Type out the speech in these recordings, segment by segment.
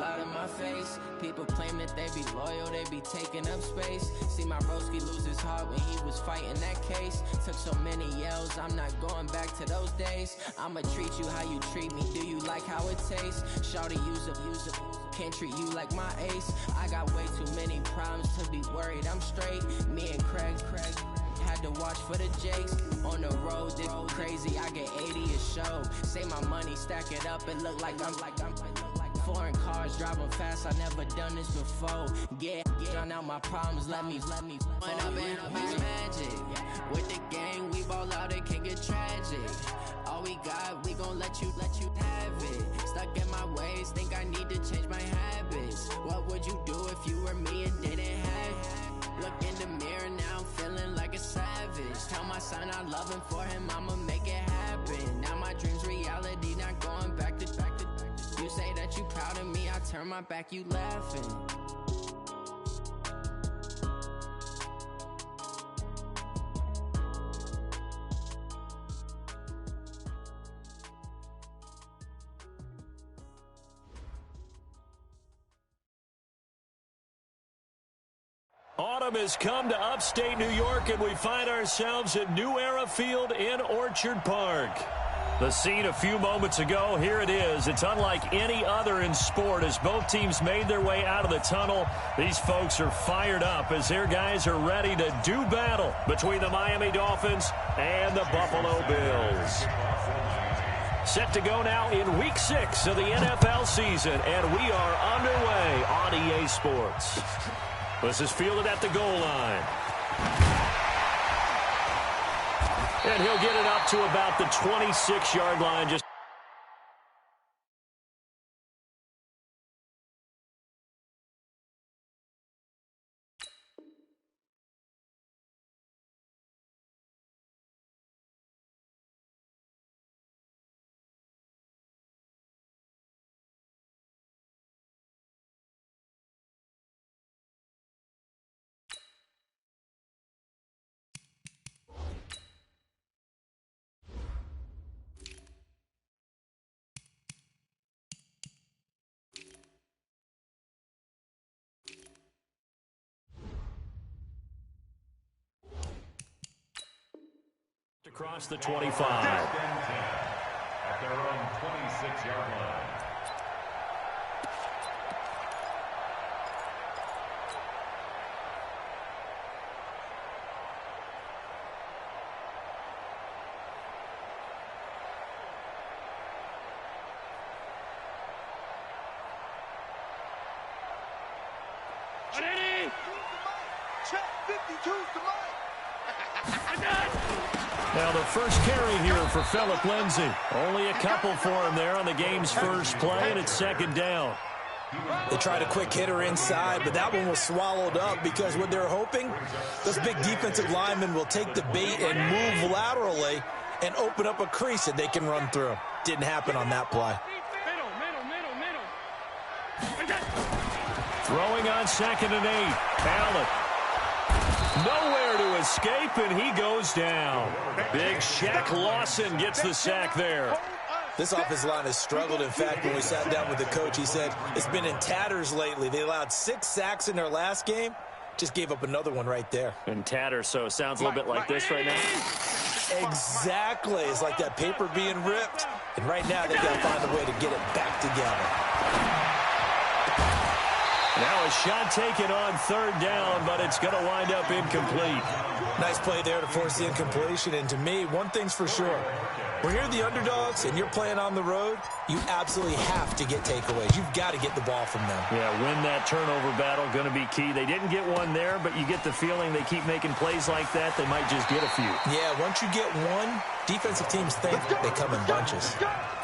lot in my face. People claim that they be loyal, they be taking up space. See my broski lose his heart when he was fighting that case. Took so many yells, I'm not going back to those days. I'ma treat you how you treat me, do you like how it tastes? Shawty use a can't treat you like my ace. I got way too many problems to be worried, I'm straight. Me and Craig had to watch for the Jakes. On the road, this crazy, I get 80 a show. Say my money, stack it up, and look like I'm foreign cars, driving fast, I never done this before. Drown out my problems, let me When I've been magic. With the gang, we ball out, it can get tragic. All we got, we gon' let you have it. Stuck in my ways, think I need to change my habits. What would you do if you were me and didn't have it? Look in the mirror now, I'm feeling like a savage. Tell my son I love him, for him I'ma make it happen. Now my dream's reality, not going back to. You say that you proud of me, I turn my back, you laughing. Autumn has come to upstate New York, and we find ourselves at New Era Field in Orchard Park. The scene a few moments ago, here it is. It's unlike any other in sport as both teams made their way out of the tunnel. These folks are fired up as their guys are ready to do battle between the Miami Dolphins and the Buffalo Bills. Set to go now in Week 6 of the NFL season, and we are underway on EA Sports. This is fielded at the goal line. And he'll get it up to about the 26-yard line. Just across the 25. At their own 26-yard line. Check 52's the mic. Now the first carry here for Phillip Lindsay. Only a couple for him there on the game's first play, and it's second down. They tried a quick hitter inside, but that one was swallowed up because what they're hoping, those big defensive linemen will take the bait and move laterally and open up a crease that they can run through. Didn't happen on that play. Throwing on 2nd and 8. Allen. Nowhere to escape, and he goes down. Big Shaq Lawson gets the sack there. This offensive line has struggled. In fact, when we sat down with the coach, he said it's been in tatters lately. They allowed 6 sacks in their last game. Just gave up another one right there. In tatters, so it sounds a little bit like this right now. Exactly. It's like that paper being ripped. And right now, they've got to find a way to get it back together. Now a shot taken on 3rd down, but it's going to wind up incomplete. Nice play there to force the incompletion. And to me, one thing's for sure. When you're the underdogs and you're playing on the road, you absolutely have to get takeaways. You've got to get the ball from them. Yeah, win that turnover battle, going to be key. They didn't get one there, but you get the feeling they keep making plays like that, they might just get a few. Yeah, once you get one, defensive teams think they come in bunches.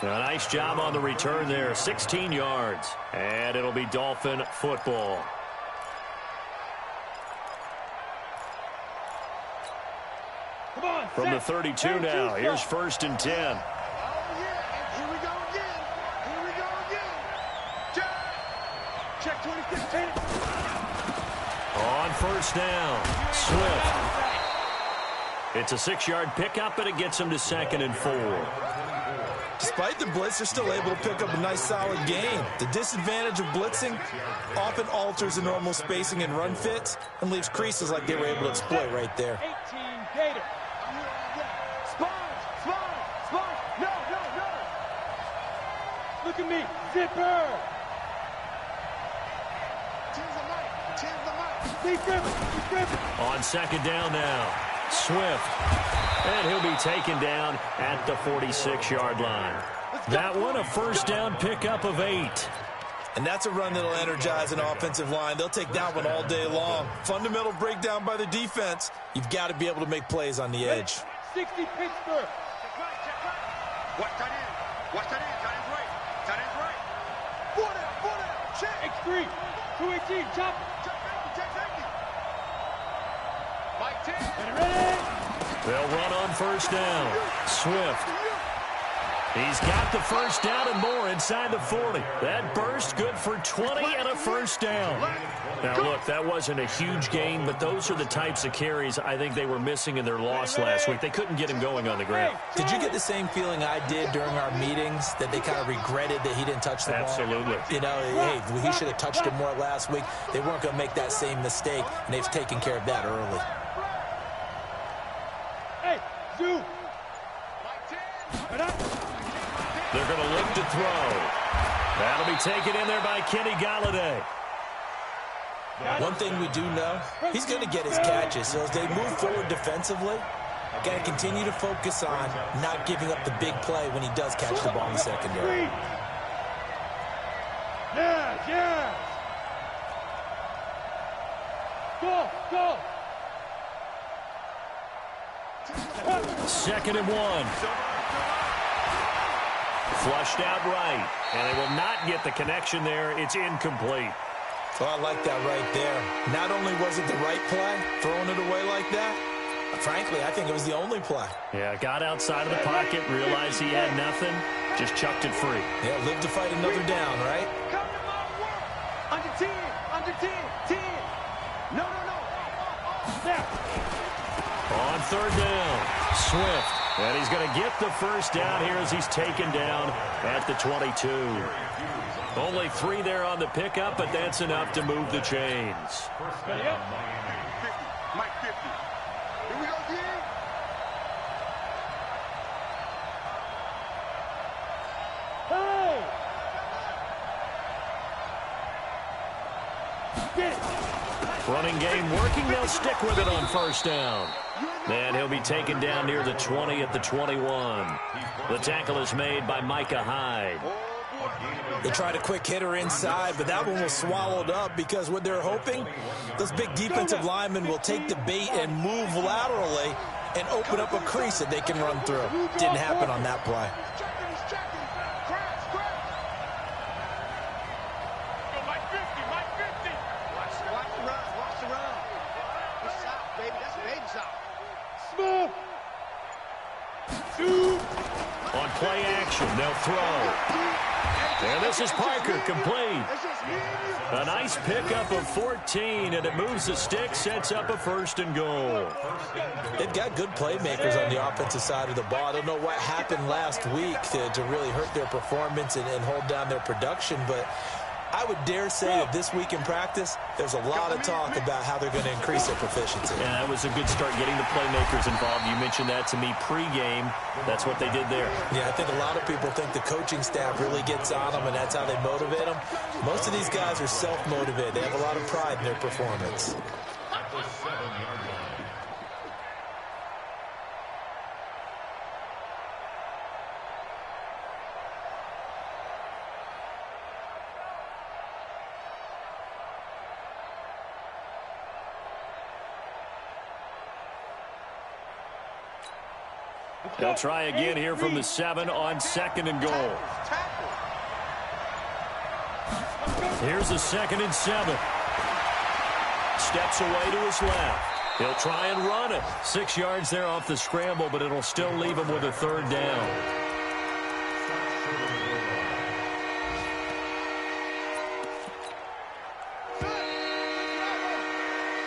A nice job on the return there, 16 yards. And it'll be Dolphin football. From the 32 now, here's 1st and 10. Oh, yeah. Here we go again. Here we go again. Check 2015. On 1st down, Swift. It's a 6-yard pickup, and it gets him to 2nd and 4. Despite the blitz, they're still able to pick up a nice, solid gain. The disadvantage of blitzing often alters the normal spacing and run fits and leaves creases like they were able to exploit right there. 18 Gator. Sponge. No. Look at me. Zipper. He's driven. On second down now, Swift. And he'll be taken down at the 46-yard line. That one, a first down pickup of 8. And that's a run that'll energize an offensive line. They'll take that one all day long. Fundamental breakdown by the defense. You've got to be able to make plays on the edge. 60 Pittsburgh. Watch that in. Tight end's right. 4 down. Check. X3. 218. Chop. Mike 10. Get ready. They'll run on first down. Swift. He's got the first down and more inside the 40. That burst good for 20 and a first down. Now, look, that wasn't a huge gain, but those are the types of carries I think they were missing in their loss last week. They couldn't get him going on the ground. Did you get the same feeling I did during our meetings, that they kind of regretted that he didn't touch the ball? Absolutely. You know, hey, he should have touched it more last week. They weren't going to make that same mistake, and they've taken care of that early. Hey, Zoo. They're going to look to throw. That'll be taken in there by Kenny Galladay. One thing we do know, he's going to get his catches. So as they move forward defensively, got to continue to focus on not giving up the big play when he does catch the ball in the secondary. Yeah. Go. Second and 1. Flushed out right, and they will not get the connection there. It's incomplete. Well, I like that right there. Not only was it the right play, throwing it away like that, frankly, I think it was the only play. Yeah, got outside of the pocket, realized he had nothing, just chucked it free. Yeah, live to fight another down, right? Come to my work. Under 10. No. Snap. On third down, Swift. And he's going to get the first down here as he's taken down at the 22. Only 3 there on the pickup, but that's enough to move the chains. Mike 50. Here we go, D. Hey! Get it. Running game working. They'll stick with it on first down. And he'll be taken down near the 20 at the 21. The tackle is made by Micah Hyde. They tried a quick hitter inside, but that one was swallowed up because what they're hoping, those big defensive linemen will take the bait and move laterally and open up a crease that they can run through. Didn't happen on that play. On play action, they'll throw. And this is Parker, complete. A nice pickup of 14, and it moves the stick, sets up a first and goal. They've got good playmakers on the offensive side of the ball. I don't know what happened last week to really hurt their performance and hold down their production, but I would dare say that this week in practice, there's a lot of talk about how they're going to increase their proficiency. Yeah, that was a good start getting the playmakers involved. You mentioned that to me pregame. That's what they did there. Yeah, I think a lot of people think the coaching staff really gets on them, and that's how they motivate them. Most of these guys are self-motivated. They have a lot of pride in their performance. At the 7-yard line. They'll try again here from the 7 on second and goal. Here's the 2nd and 7. Steps away to his left. He'll try and run it. 6 yards there off the scramble, but it'll still leave him with a third down.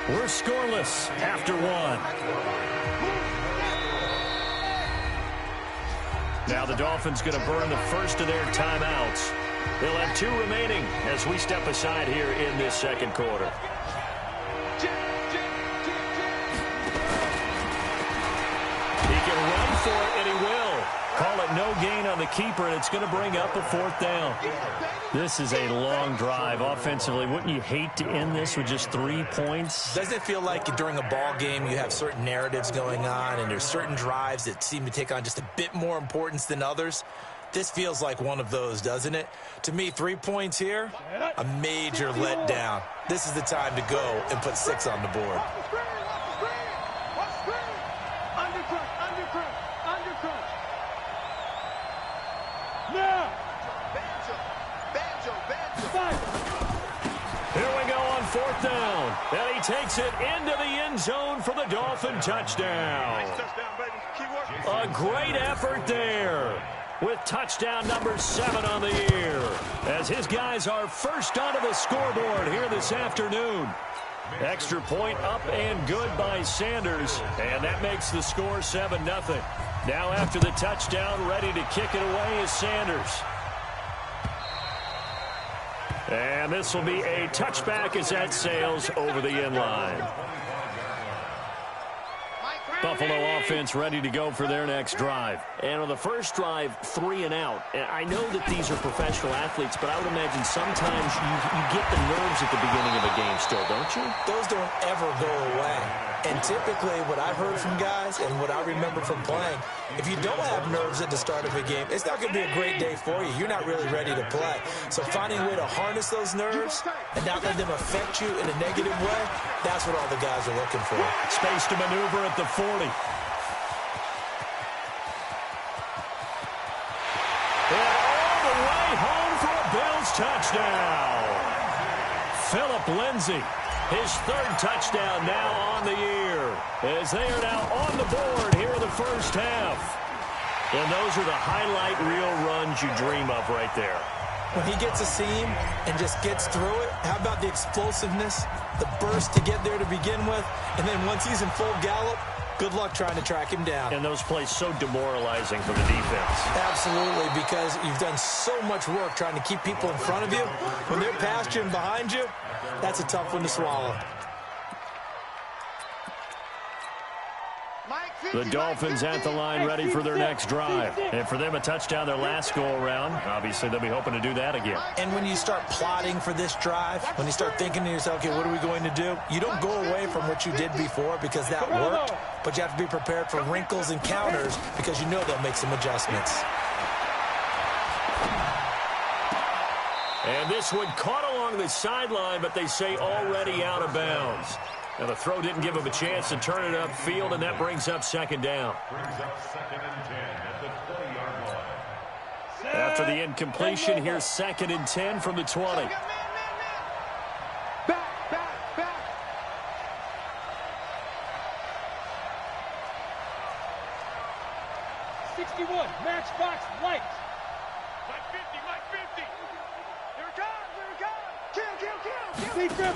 We're scoreless after 1. Now the Dolphins going to burn the first of their timeouts. They'll have 2 remaining as we step aside here in this second quarter. He can run for it, and he will. Call it no gain on the keeper, and it's going to bring up a 4th down. This is a long drive offensively. Wouldn't you hate to end this with just 3 points? Doesn't it feel like during a ball game you have certain narratives going on and there's certain drives that seem to take on just a bit more importance than others? This feels like one of those, doesn't it? To me, 3 points here, a major letdown. This is the time to go and put 6 on the board. Here we go on 4th down. And he takes it into the end zone for the Dolphin touchdown. A great effort there with touchdown number 7 on the year, as his guys are first onto the scoreboard here this afternoon. Extra point up and good by Sanders, and that makes the score 7-0. Now after the touchdown, ready to kick it away is Sanders. And this will be a touchback as that sails over the end line. Buffalo offense ready to go for their next drive. And on the first drive, 3 and out. And I know that these are professional athletes, but I would imagine sometimes you get the nerves at the beginning of a game still, don't you? Those don't ever go away. And typically what I've heard from guys and what I remember from playing, if you don't have nerves at the start of a game, it's not going to be a great day for you. You're not really ready to play. So finding a way to harness those nerves and not let them affect you in a negative way, that's what all the guys are looking for. Space to maneuver at the 40. And all the way home for a Bills touchdown. Philip Lindsay. His 3rd touchdown now on the year, as they are now on the board here in the first half. And those are the highlight reel runs you dream of right there. When he gets a seam and just gets through it, how about the explosiveness, the burst to get there to begin with, and then once he's in full gallop, good luck trying to track him down. And those plays so demoralizing for the defense. Absolutely, because you've done so much work trying to keep people in front of you. When they're past you and behind you, that's a tough one to swallow. The Dolphins at the line ready for their next drive. And for them, a touchdown their last go-around. Obviously, they'll be hoping to do that again. And when you start plotting for this drive, when you start thinking to yourself, okay, what are we going to do? You don't go away from what you did before because that worked, but you have to be prepared for wrinkles and counters because you know they'll make some adjustments. And this one caught along the sideline, but they say already out of bounds. Now, the throw didn't give him a chance to turn it upfield, and that brings up 2nd down. After the incompletion, here's 2nd and 10 from the 20. Back. 61, matchbox light. Mike 50. Here it comes. Kill. Big grip.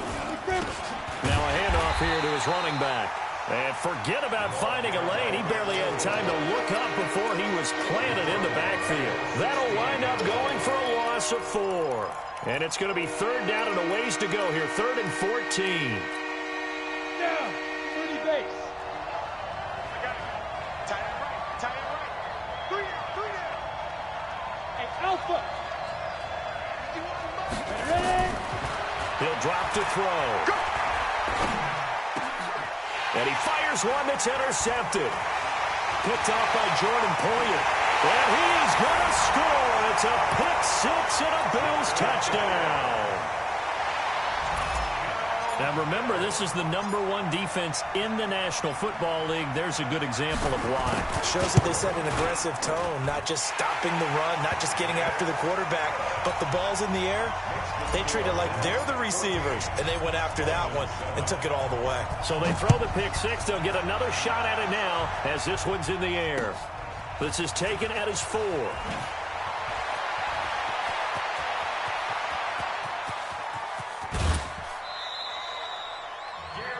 Now a handoff here to his running back. And forget about finding a lane. He barely had time to look up before he was planted in the backfield. That'll wind up going for a loss of 4. And it's going to be 3rd down and a ways to go here. 3rd and 14. Down. 30 base. I got it. Tight end right. 3 down. Hey, Alpha. Ready? He'll drop to throw. Go. And he fires one that's intercepted. Picked off by Jordan Poyer. And he's going to score. It's a pick 6 and a Bills touchdown. Now remember, this is the #1 defense in the National Football League. There's a good example of why. Shows that they set an aggressive tone, not just stopping the run, not just getting after the quarterback, but the ball's in the air. They treat it like they're the receivers, and they went after that one and took it all the way. So they throw the pick 6. They'll get another shot at it now as this one's in the air. This is taken at his 4.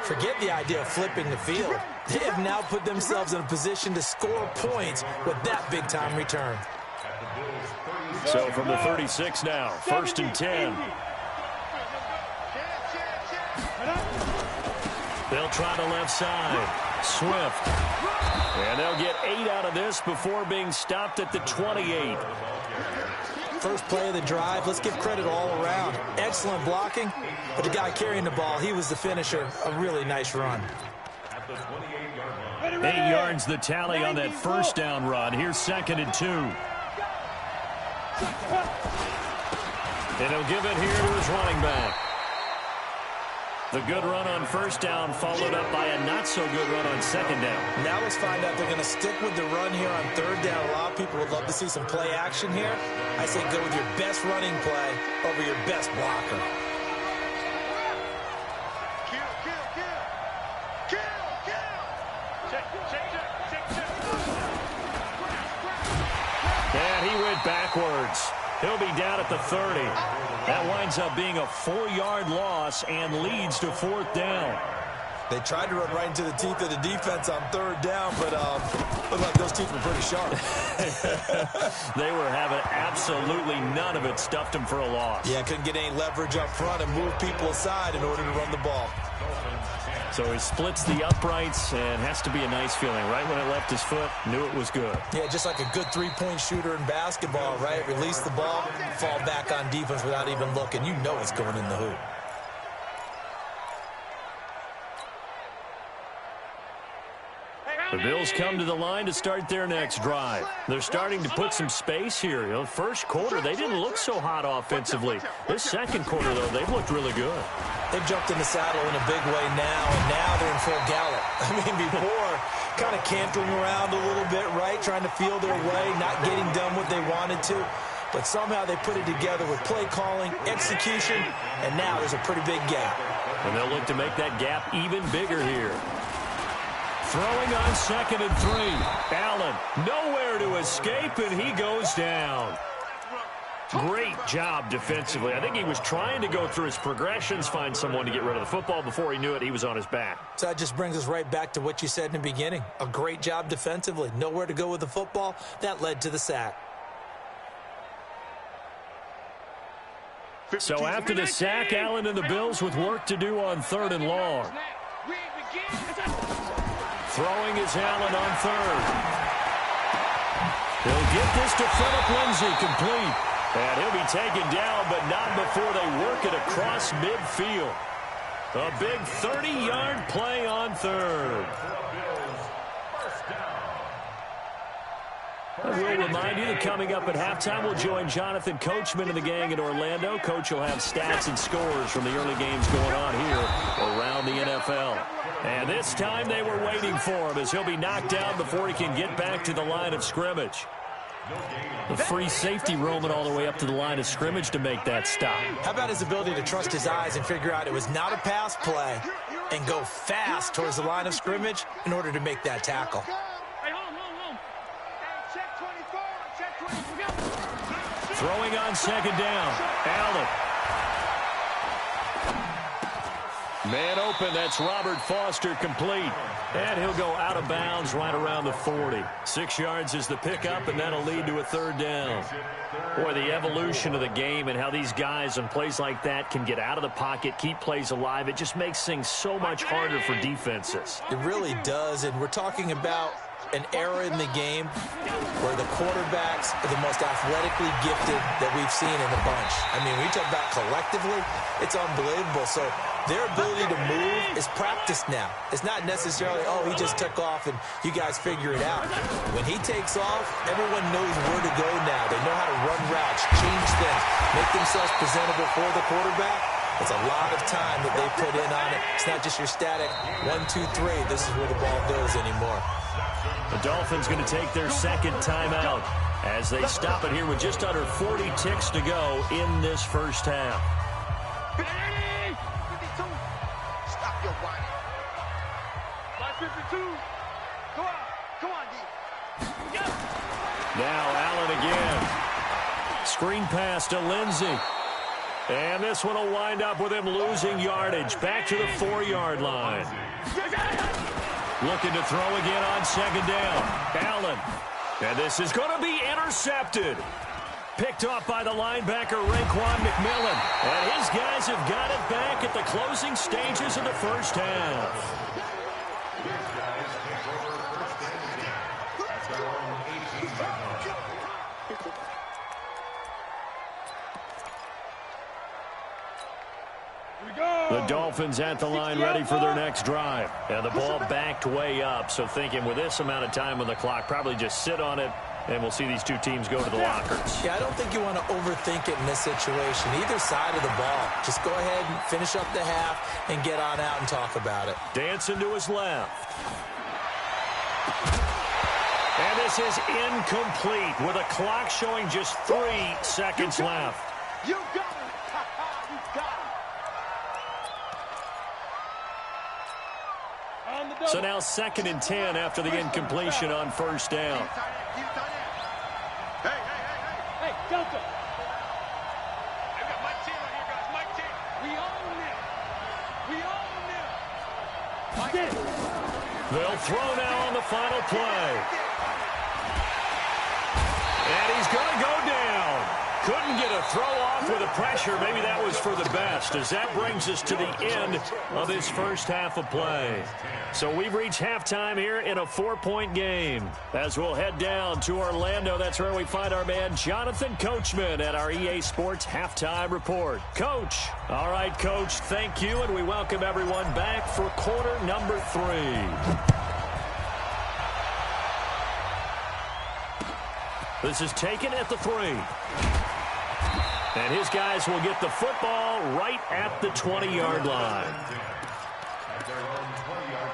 Forget the idea of flipping the field. They have now put themselves in a position to score points with that big-time return. So from the 36 now, 1st and 10. They'll try the left side. Swift. And they'll get 8 out of this before being stopped at the 28. First play of the drive, let's give credit all around. Excellent blocking, but the guy carrying the ball, he was the finisher. A really nice run. 8 yards the tally on that first down run. Here's 2nd and 2. And he'll give it here to his running back. The good run on first down followed up by a not-so-good run on 2nd down. Now let's find out if they're going to stick with the run here on 3rd down. A lot of people would love to see some play action here. I say go with your best running play over your best blocker. And he went backwards. He'll be down at the 30. That winds up being a 4-yard loss and leads to 4th down. They tried to run right into the teeth of the defense on 3rd down, but looked like those teeth were pretty sharp. They were having absolutely none of it. Stuffed them for a loss. Yeah, couldn't get any leverage up front and move people aside in order to run the ball. So he splits the uprights and has to be a nice feeling. Right when it left his foot, knew it was good. Yeah, just like a good three-point shooter in basketball, right? Release the ball, fall back on defense without even looking. You know it's going in the hoop. The Bills come to the line to start their next drive. They're starting to put some space here. You know, first quarter, they didn't look so hot offensively. This second quarter, though, they've looked really good. They've jumped in the saddle in a big way now, and now they're in full gallop. I mean, before, kind of cantering around a little bit, right? Trying to feel their way, not getting done what they wanted to. But somehow they put it together with play calling, execution, and now there's a pretty big gap. And they'll look to make that gap even bigger here. Throwing on 2nd and 3. Allen nowhere to escape, and he goes down. Great job defensively. I think he was trying to go through his progressions, find someone to get rid of the football. Before he knew it, he was on his back. So that just brings us right back to what you said in the beginning. A great job defensively. Nowhere to go with the football. That led to the sack. So after the sack, Allen and the Bills with work to do on 3rd and long. Throwing is Allen on 3rd. He'll get this to Phillip Lindsay, complete. And he'll be taken down, but not before they work it across midfield. A big 30-yard play on 3rd. I will remind you that coming up at halftime, we'll join Jonathan Coachman and the gang in Orlando. Coach will have stats and scores from the early games going on here around the NFL. And this time they were waiting for him as he'll be knocked down before he can get back to the line of scrimmage. The free safety roaming all the way up to the line of scrimmage to make that stop. How about his ability to trust his eyes and figure out it was not a pass play and go fast towards the line of scrimmage in order to make that tackle. Throwing on 2nd down. Allen. Man open, that's Robert Foster, complete. And he'll go out of bounds right around the 40. 6 yards is the pickup, and that'll lead to a 3rd down. Boy, the evolution of the game and how these guys on plays like that can get out of the pocket, keep plays alive, it just makes things so much harder for defenses. It really does, and we're talking about an era in the game where the quarterbacks are the most athletically gifted that we've seen in a bunch. I mean, when you talk about collectively, it's unbelievable. So their ability to move is practiced now. It's not necessarily, oh, he just took off and you guys figure it out. When he takes off, everyone knows where to go now. They know how to run routes, change things, make themselves presentable for the quarterback. It's a lot of time that they put in on it. It's not just your static 1, 2, 3. This is where the ball goes anymore. The Dolphins going to take their 2nd timeout as they stop it here with just under 40 ticks to go in this first half. Stop your whining. 52. Come on, D. Now Allen again. Screen pass to Lindsay. And this one will wind up with him losing yardage. Back to the 4-yard line. Looking to throw again on second down. Allen. And this is going to be intercepted. Picked off by the linebacker, Raekwon McMillan. And his guys have got it back at the closing stages of the first half. The Dolphins at the line ready for their next drive. And the ball backed way up, so thinking with this amount of time on the clock, probably just sit on it, and we'll see these two teams go to the lockers. Yeah, I don't think you want to overthink it in this situation. Either side of the ball. Just go ahead and finish up the half and get on out and talk about it. Dancing to his left. And this is incomplete with a clock showing just 3 seconds left. You got it. You got it. So now 2nd and 10 after the incompletion on first down. Hey, Delta. I've got my team right here, guys. My team. We own them. They'll throw now on the final play. And he's going to go down. Couldn't get a throw off with the pressure. Maybe that was for the best, as that brings us to the end of this first half of play. So we've reached halftime here in a 4-point game. As we'll head down to Orlando, that's where we find our man Jonathan Coachman at our EA Sports Halftime Report. Coach. All right, Coach, thank you, and we welcome everyone back for quarter number 3. This is taken at the 3. And his guys will get the football right at the 20-yard line. At their own 20-yard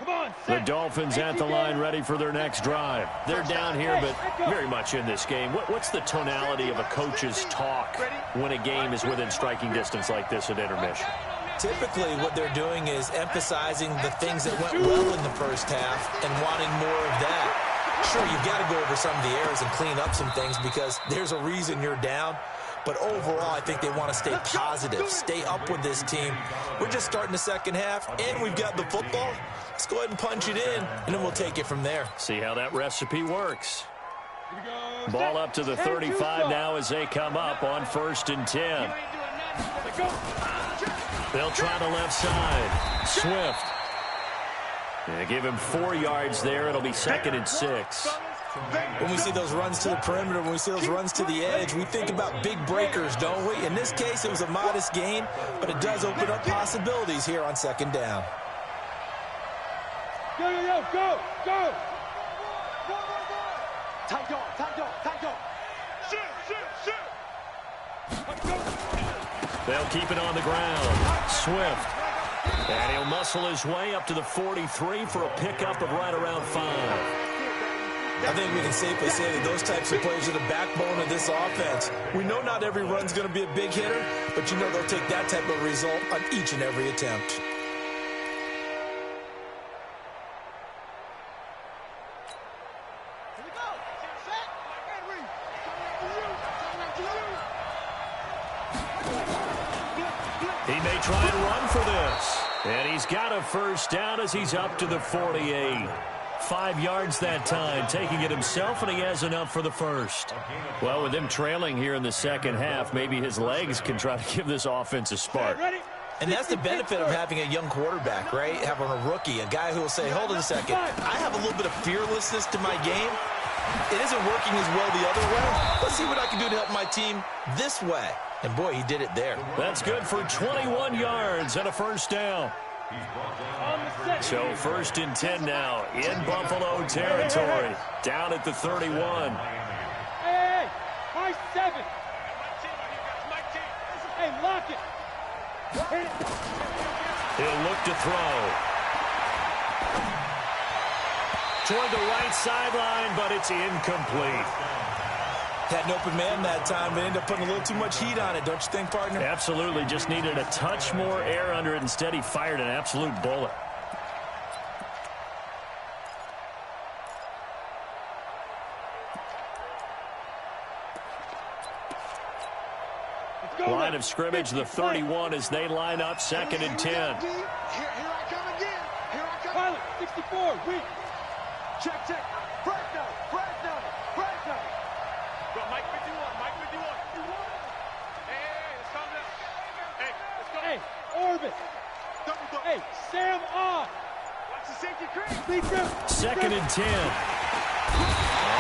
line. The Dolphins at the line ready for their next drive. They're down here, but very much in this game. What's the tonality of a coach's talk when a game is within striking distance like this at intermission? Typically, what they're doing is emphasizing the things that went well in the first half and wanting more of that. Sure, you've got to go over some of the errors and clean up some things because there's a reason you're down. But overall, I think they want to stay positive, stay up with this team. We're just starting the second half, and we've got the football. Let's go ahead and punch it in, and then we'll take it from there. See how that recipe works. Ball up to the 35 now as they come up on 1st and 10. They'll try the left side. Swift. They give him 4 yards there. It'll be 2nd and 6. When we see those runs to the perimeter, when we see those runs to the edge, we think about big breakers, don't we? In this case, it was a modest gain, but it does open up possibilities here on 2nd down. Go. Tight door. Shoot. They'll keep it on the ground. Swift. And he'll muscle his way up to the 43 for a pickup of right around 5. I think we can safely say that those types of plays are the backbone of this offense. We know not every run's going to be a big hitter, but you know they'll take that type of result on each and every attempt. He may try and run for this. And he's got a first down as he's up to the 48. 5 yards that time, taking it himself, and he has enough for the first. Well, with them trailing here in the second half, maybe his legs can try to give this offense a spark. And that's the benefit of having a young quarterback, right? Having a rookie, a guy who will say, hold on a second, I have a little bit of fearlessness to my game. It isn't working as well the other way. Let's see what I can do to help my team this way. And, boy, he did it there. That's good for 21 yards and a first down. So 1st and 10 now in Buffalo territory. Down at the 31. Hey, my 7. Hey, lock it. He'll look to throw. Toward the right sideline, but it's incomplete. Had an open man that time, but ended up putting a little too much heat on it, don't you think, partner? Absolutely. Just needed a touch more air under it. Instead, he fired an absolute bullet. Line of scrimmage, the 31 as they line up, 2nd and 10. Here I come again. Here I come. Pilot, 64, weak. Check. Fresno. Go, Mike 51. Hey, let's calm down. Hey, let's go. Hey, Orbit. Double. Hey, Sam on. Watch the safety crease. Lead grip. 2nd and 10.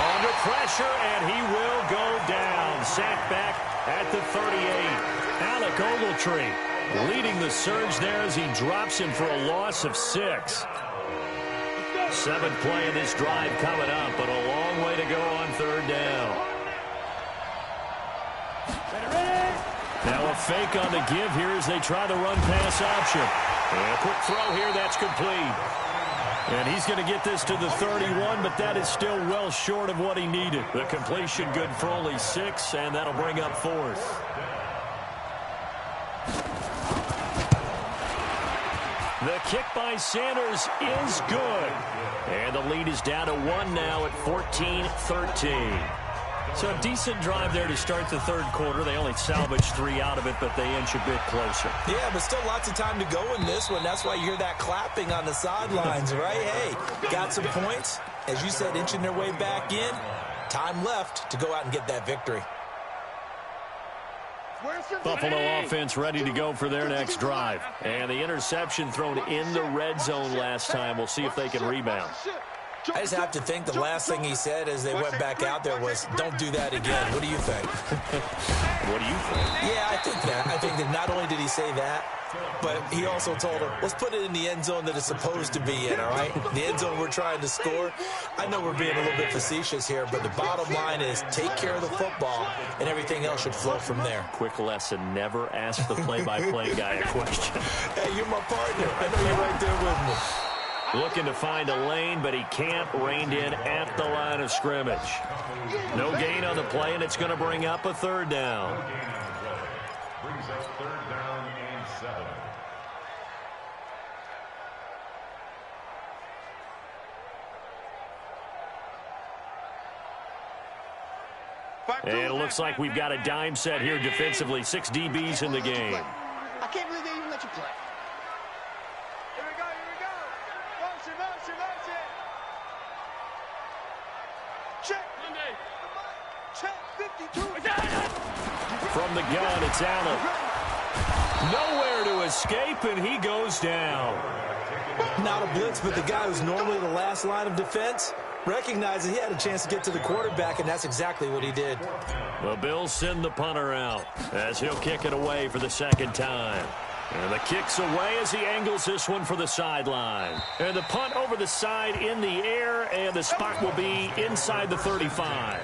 Under pressure, and he will go down. Sacked back at the 38. Alec Ogletree leading the surge there as he drops him for a loss of 6. 7th play of this drive coming up, but a long way to go on 3rd down. Ready. Now a fake on the give here as they try the run-pass option. And a quick throw here, that's complete. And he's going to get this to the 31, but that is still well short of what he needed. The completion good for only 6, and that'll bring up 4th. The kick by Sanders is good. And the lead is down to 1 now at 14-13. So a decent drive there to start the 3rd quarter. They only salvaged 3 out of it, but they inch a bit closer. Yeah, but still lots of time to go in this one. That's why you hear that clapping on the sidelines, right? Hey, got some points. As you said, inching their way back in. Time left to go out and get that victory. Buffalo offense ready to go for their next drive. And the interception thrown in the red zone last time. We'll see if they can rebound. I just have to think the last thing he said as they went back out there was, don't do that again. What do you think? What do you think? Yeah, I think that. I think that not only did he say that, but he also told him, let's put it in the end zone that it's supposed to be in, all right? The end zone we're trying to score. I know we're being a little bit facetious here, but the bottom line is take care of the football, and everything else should flow from there. Quick lesson, never ask the play-by-play guy a question. Hey, you're my partner. I know you're right there with me. Looking to find a lane, but he can't. Reined in at the line of scrimmage. No gain on the play, and it's going to bring up a 3rd down. Brings up 3rd down and 7. And it looks like we've got a dime set here defensively. 6 DBs in the game. I can't believe they even let you play. Here we go. Motion. Check. Check 52. From the gun, it's Allen. Nowhere to escape, and he goes down. Not a blitz, but the guy who's normally the last line of defense recognized that he had a chance to get to the quarterback, and that's exactly what he did. The Bills send the punter out as he'll kick it away for the 2nd time. And the kick's away as he angles this one for the sideline. And the punt over the side in the air, and the spot will be inside the 35.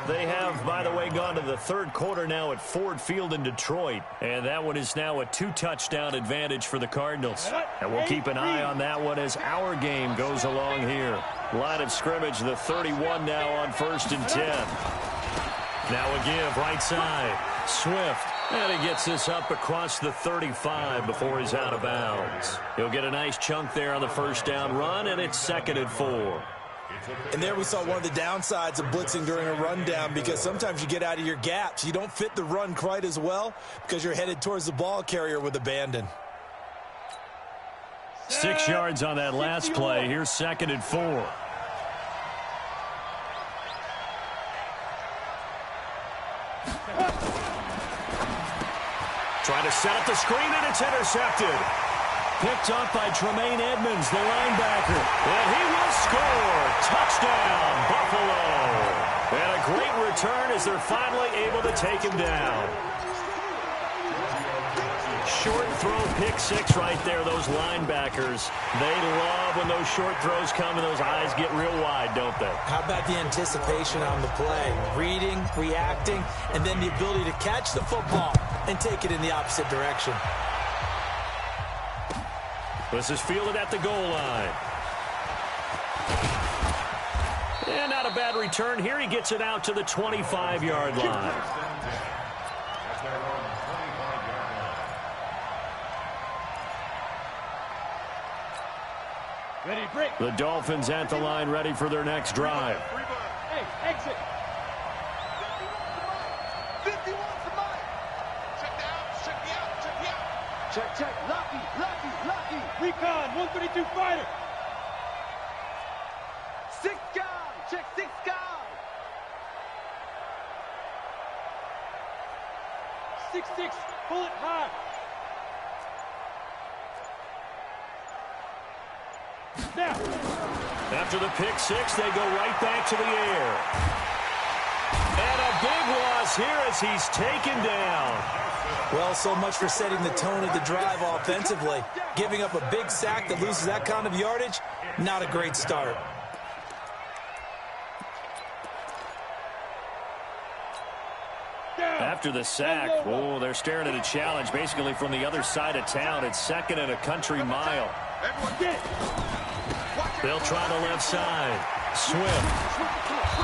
They have, by the way, gone to the 3rd quarter now at Ford Field in Detroit. And that one is now a 2-touchdown advantage for the Cardinals. And we'll keep an eye on that one as our game goes along here. Line of scrimmage, the 31 now on 1st and 10. Now a give, right side. Swift. And he gets this up across the 35 before he's out of bounds. He'll get a nice chunk there on the 1st down run, and it's 2nd and 4. And there we saw one of the downsides of blitzing during a rundown, because sometimes you get out of your gaps. You don't fit the run quite as well because you're headed towards the ball carrier with abandon. 6 yards on that last play. Here's 2nd and 4. Trying to set up the screen, and it's intercepted. Picked up by Tremaine Edmonds, the linebacker. And he will score. Touchdown, Buffalo. And a great return as they're finally able to take him down. Short throw, pick 6 right there. Those linebackers, they love when those short throws come and those eyes get real wide, don't they? How about the anticipation on the play? Reading, reacting, and then the ability to catch the football and take it in the opposite direction. This is fielded at the goal line. And not a bad return here. He gets it out to the 25-yard line. Ready, break. The Dolphins at the line, ready for their next drive. Hey, exit. 51 to Mike. Check, check. Lucky. Recon, 132 fighter. 6 guy. Check 6 guy. 6'6", pull it high. Now. After the pick six, they go right back to the air. And a big loss here as he's taken down. Well, so much for setting the tone of the drive offensively. Giving up a big sack that loses that kind of yardage, not a great start. After the sack, oh, they're staring at a challenge basically from the other side of town. It's 2nd and a country mile. They'll try the left side. Swift.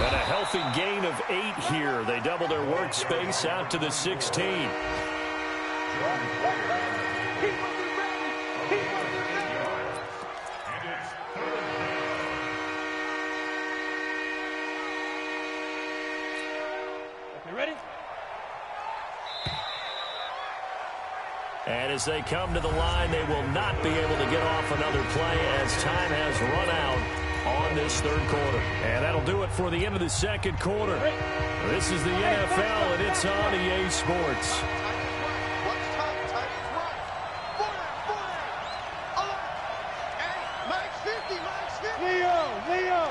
And a healthy gain of 8 here. They double their workspace out to the 16. And as they come to the line, they will not be able to get off another play as time has run out on this 3rd quarter. And that'll do it for the end of the 2nd quarter. This is the NFL, and it's on EA Sports. Leo.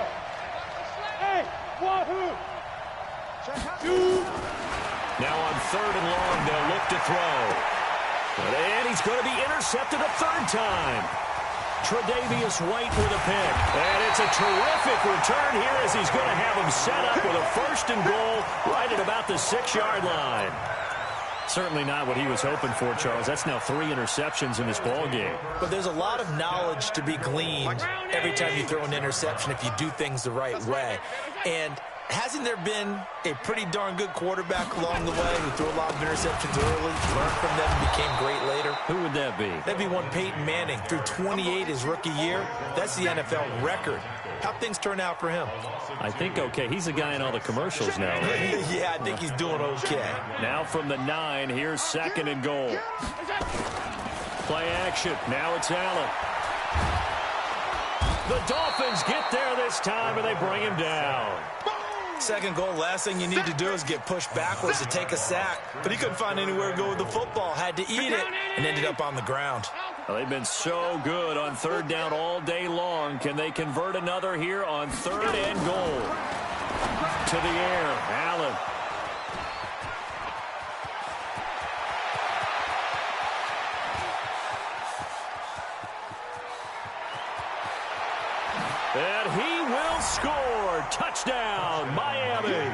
Hey, Wahoo. Now on 3rd and long, they'll look to throw. And he's going to be intercepted a 3rd time. Tre'Davious White with a pick. And it's a terrific return here as he's going to have him set up with a 1st and goal right at about the 6-yard line. Certainly not what he was hoping for, Charles. That's now 3 interceptions in this ball game. But there's a lot of knowledge to be gleaned every time you throw an interception if you do things the right way. And hasn't there been a pretty darn good quarterback along the way who threw a lot of interceptions early, learned from them, and became great later? Who would that be? That'd be one Peyton Manning. Threw 28 his rookie year. That's the NFL record. How'd things turn out for him? I think okay. He's a guy in all the commercials now, right? Yeah, I think he's doing okay. Now from the 9, here's 2nd and goal. Play action. Now it's Allen. The Dolphins get there this time, and they bring him down. 2nd goal, last thing you need to do is get pushed backwards to take a sack. But he couldn't find anywhere to go with the football, had to eat it, and ended up on the ground. Well, they've been so good on 3rd down all day long. Can they convert another here on 3rd and goal? To the air, Allen. And he will score. Touchdown, Miami.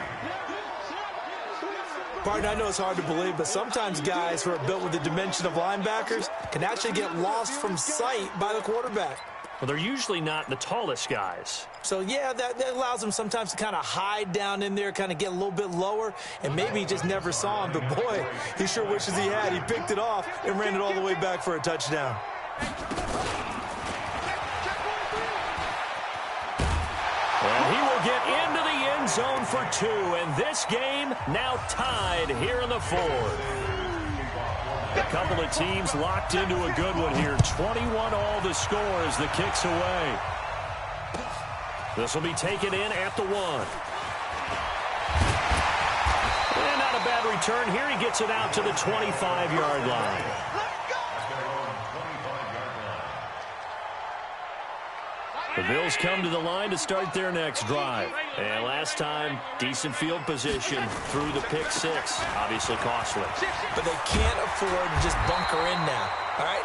Pardon, I know it's hard to believe, but sometimes guys who are built with the dimension of linebackers can actually get lost from sight by the quarterback. Well, they're usually not the tallest guys. So, yeah, that allows them sometimes to kind of hide down in there, kind of get a little bit lower, and maybe he just never saw him. But, boy, he sure wishes he had. He picked it off and ran it all the way back for a touchdown. And he will get into the end zone for 2, and this game now tied here in the 4th. A couple of teams locked into a good one here. 21 all the score as the kick's away. This will be taken in at the 1. And not a bad return here. He gets it out to the 25-yard line. The Bills come to the line to start their next drive. And last time, decent field position through the pick 6. Obviously costly. But they can't afford to just bunker in now. All right,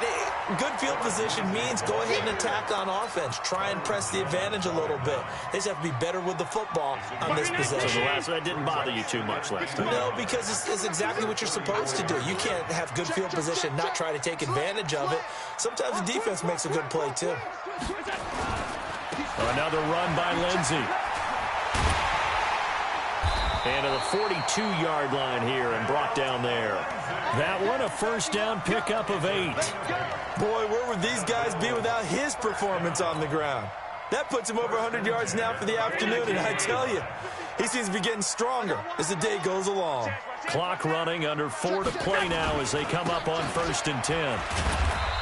good field position means go ahead and attack on offense. Try and press the advantage a little bit. They just have to be better with the football on this possession. So the last that didn't bother you too much last time? No, because it's exactly what you're supposed to do. You can't have good field position, not try to take advantage of it. Sometimes the defense makes a good play, too. Another run by Lindsey. And to the 42-yard line here and brought down there. That one a 1st down pickup of 8. Boy, where would these guys be without his performance on the ground? That puts him over 100 yards now for the afternoon, and I tell you, he seems to be getting stronger as the day goes along. Clock running, under 4 to play now as they come up on 1st and 10.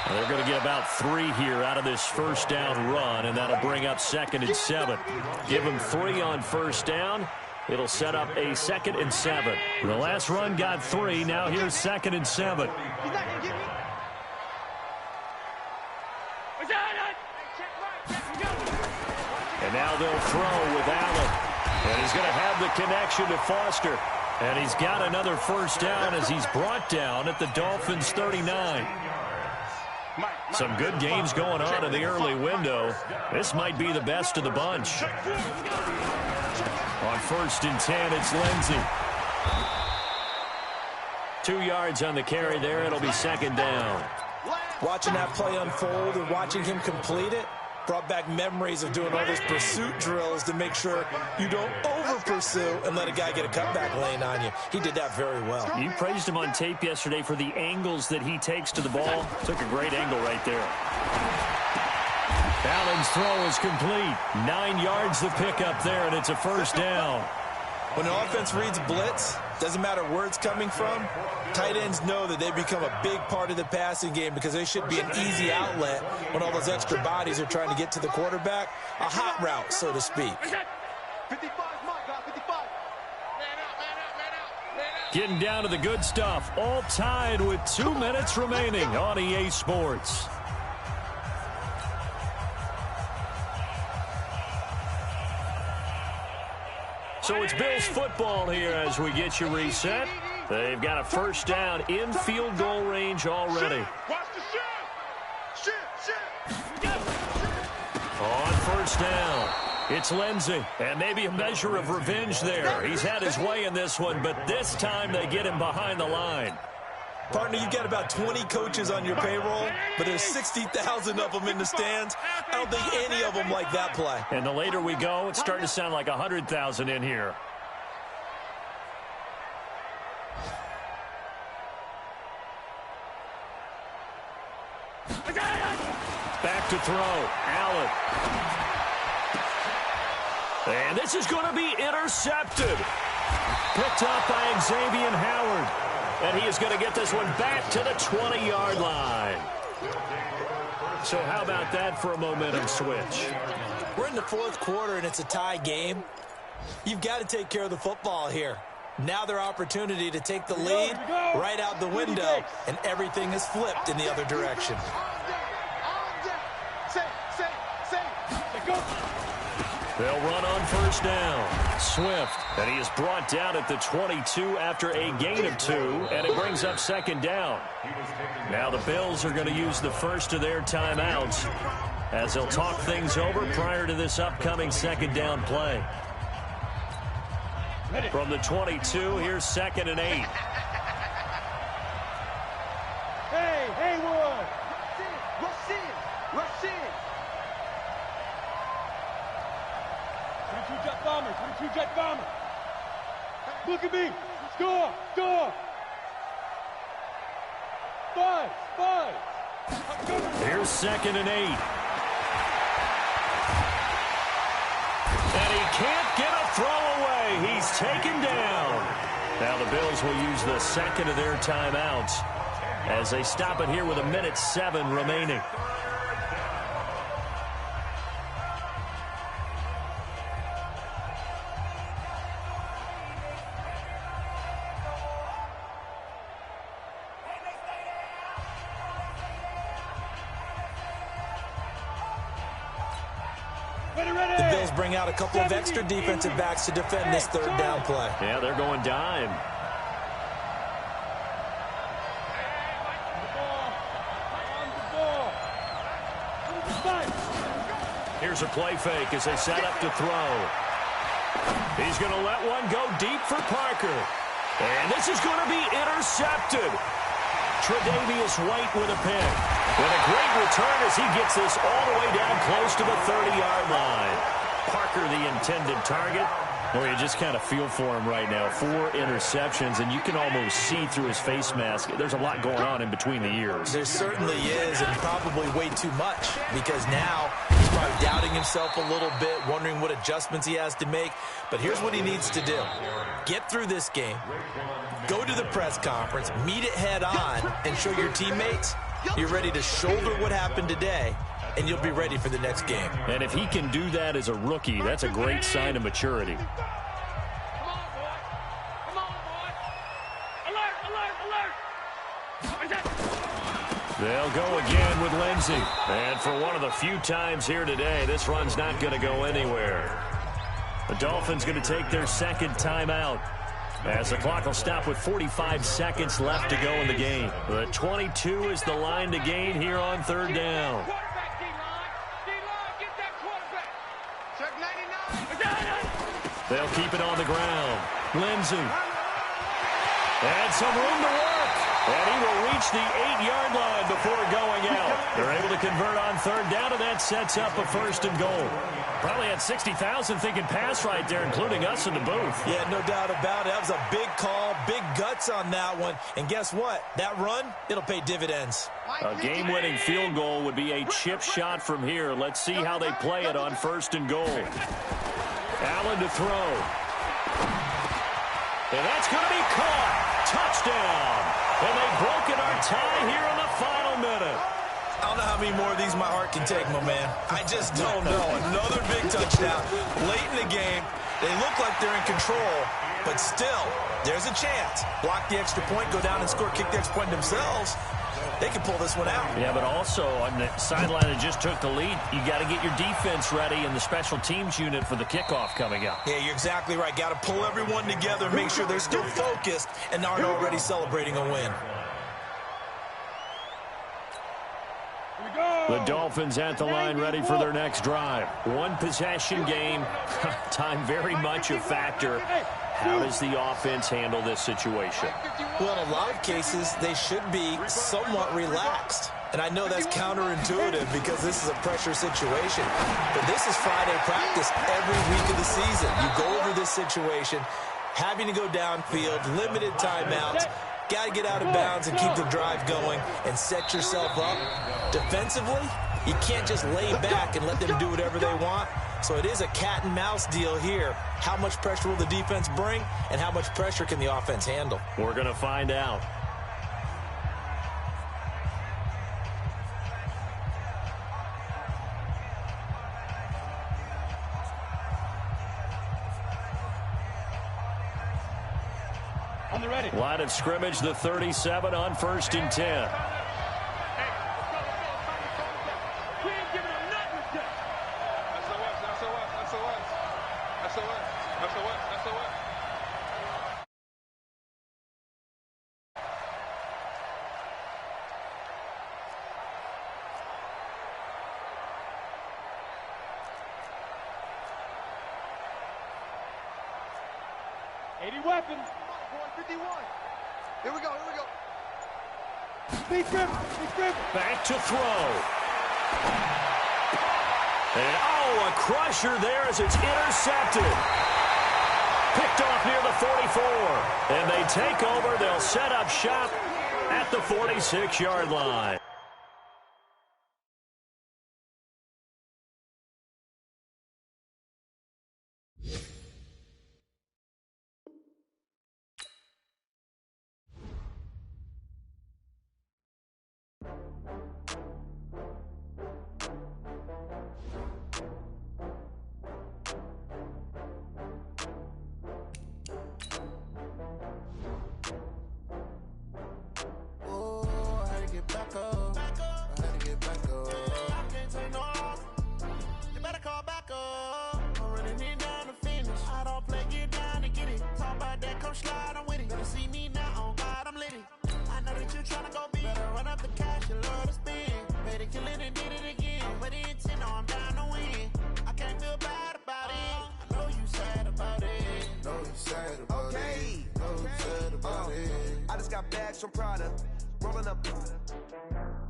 They're going to get about 3 here out of this first down run, and that'll bring up 2nd and 7. Give them 3 on first down. It'll set up a 2nd and 7. The last run got 3. Now here's 2nd and 7. And now they'll throw with Allen. And he's going to have the connection to Foster. And he's got another first down as he's brought down at the Dolphins' 39. Some good games going on in the early window. This might be the best of the bunch. On 1st and 10, it's Lindsey. 2 yards on the carry there. It'll be 2nd down. Watching that play unfold and watching him complete it brought back memories of doing all those pursuit drills to make sure you don't over-pursue and let a guy get a cutback lane on you. He did that very well. You praised him on tape yesterday for the angles that he takes to the ball. Took a great angle right there. Allen's throw is complete. 9 yards the pickup there, and it's a first down. When an offense reads blitz, doesn't matter where it's coming from, tight ends know that they become a big part of the passing game because they should be an easy outlet when all those extra bodies are trying to get to the quarterback. A hot route, so to speak. 55, Mike, 55. Getting down to the good stuff. All tied with 2 minutes remaining on EA Sports. So it's Bills football here as we get you reset. They've got a first down in field goal range already. Watch the shoot. On first down, it's Lindsey. And maybe a measure of revenge there. He's had his way in this one, but this time they get him behind the line. Partner, you've got about 20 coaches on your payroll, but there's 60,000 of them in the stands. I don't think any of them like that play. And the later we go, it's starting to sound like 100,000 in here. Back to throw. Allen. And this is going to be intercepted. Picked up by Xavier Howard. And he is going to get this one back to the 20-yard line. So how about that for a momentum switch? We're in the 4th quarter, and it's a tie game. You've got to take care of the football here. Now their opportunity to take the lead right out the window, and everything is flipped in the other direction. They'll run on first down. Swift, and he is brought down at the 22 after a gain of 2, and it brings up 2nd down. Now the Bills are going to use the first of their timeouts as they'll talk things over prior to this upcoming 2nd down play. From the 22, here's 2nd and 8. Hey, Haywood! Rush in. 22 jet bomber. Look at me. Score. 5. Here's 2nd and 8. And he can't get a throw away. He's taken down. Now the Bills will use the 2nd of their timeouts as they stop it here with 1:07 remaining. The Bills bring out a couple of extra defensive backs to defend this 3rd down play. Yeah, they're going dime. Here's a play fake as they set up to throw. He's going to let one go deep for Parker. And this is going to be intercepted. Tre'Davious White with a pick. With a great return as he gets this all the way down close to the 30-yard line. Parker, the intended target. Well, you just kind of feel for him right now. 4 interceptions, and you can almost see through his face mask. There's a lot going on in between the ears. There certainly is, and probably way too much, because now he's probably doubting himself a little bit, wondering what adjustments he has to make. But here's what he needs to do. Get through this game, go to the press conference, meet it head on, and show your teammates you're ready to shoulder what happened today, and you'll be ready for the next game. And if he can do that as a rookie, that's a great sign of maturity. They'll go again with Lindsey. And for one of the few times here today, this run's not going to go anywhere. The Dolphins going to take their second timeout, as the clock will stop with 45 seconds left to go in the game. The 22 is the line to gain here on third down. They'll keep it on the ground. Lindsey. And some room to work. And he will reach the 8-yard line before going out. They're able to convert on third down, and that sets up a first and goal. Probably had 60,000 thinking pass right there, including us in the booth. Yeah, no doubt about it. That was a big call, big guts on that one. And guess what? That run, it'll pay dividends. A game-winning field goal would be a chip shot from here. Let's see how they play it on first and goal. Allen to throw. And that's going to be caught. Touchdown. And they've broken our tie here in the final minute. I don't know how many more of these my heart can take, my man. I just don't know. Another big touchdown late in the game. They look like they're in control, but still, there's a chance. Block the extra point, go down and score, kick the extra point themselves. They can pull this one out. Yeah, but also on the sideline that just took the lead, you got to get your defense ready and the special teams unit for the kickoff coming up. Yeah, you're exactly right. Got to pull everyone together, make sure they're still focused and aren't already celebrating a win. The Dolphins at the line ready for their next drive. One possession game. Time very much a factor. How does the offense handle this situation? Well, in a lot of cases, they should be somewhat relaxed. And I know that's counterintuitive because this is a pressure situation. But this is Friday practice every week of the season. You go over this situation, having to go downfield, limited timeouts. Got to get out of bounds and keep the drive going and set yourself up. Defensively, you can't just lay back and let them do whatever they want. So it is a cat and mouse deal here. How much pressure will the defense bring, and how much pressure can the offense handle? We're going to find out. On the ready. Line of scrimmage, the 37 on first and 10. Weapons. 51. Here we go. Speed dribble. Back to throw. And oh, a crusher there as it's intercepted. Picked off near the 44. And they take over. They'll set up shop at the 46-yard line.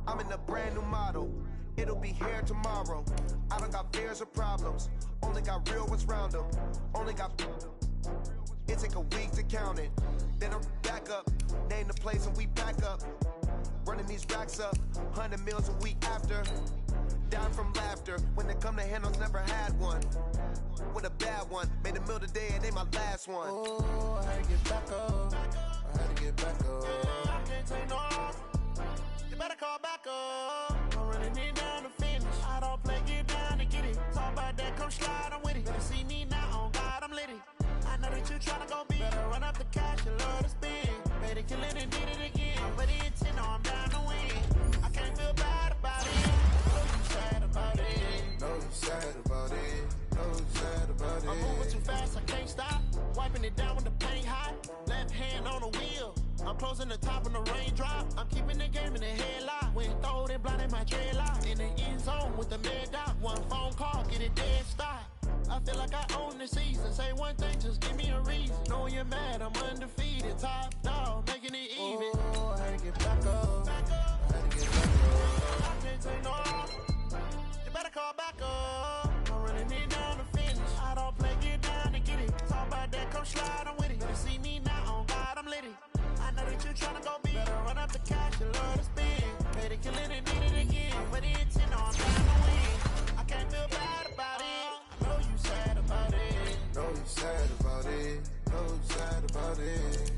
I'm in a brand new model. It'll be here tomorrow. I don't got fears or problems. Only got real ones round them. Only got. It take a week to count it. Then I'm back up. Name the place and we back up. Running these racks up, 100 meals a week after. Down from laughter, when they come to handles, never had one. With a bad one, made a meal today and they my last one. Oh, I had to get back up. I had to get back up. I can't take no off. You better call back up. I'm really need down to finish. I don't play, get down to get it. Talk about that, come slide, I'm with it. Better see me now, on God, I'm litty. I know that you tryna go big. Better run up the cash, you love to spend. Made it, kill it, and did it again. But the intent, no, I'm down to win. I can't feel bad about it. No, you sad about it. No, you sad about it. No, you sad about it. I'm moving too fast, I can't stop. Wiping it down with the paint hot. Left hand on the wheel. I'm closing the top when the raindrop. I'm keeping the game in the headlock. When throwed and blinded my dreadlock. In the end zone with the mad dot. One phone call, get it dead stop. I feel like I own the season. Say one thing, just give me a reason. Knowing you're mad, I'm undefeated. Top dog, making it even. Oh, I had to get back up. I had to get back up. I can't take no off. You better call back up. I'm running it down to finish. I don't play, get down to get it. Talk about that, come slide, I'm with it. Better see me now, on God, I'm litty. I know that you tryna go big. Better run up the cash, you love to spend. Better kill it and did it again. But the intent, no, I'm trying to win. I can't feel bad about it. I know you sad about it. No, you sad about it. No, you sad about it.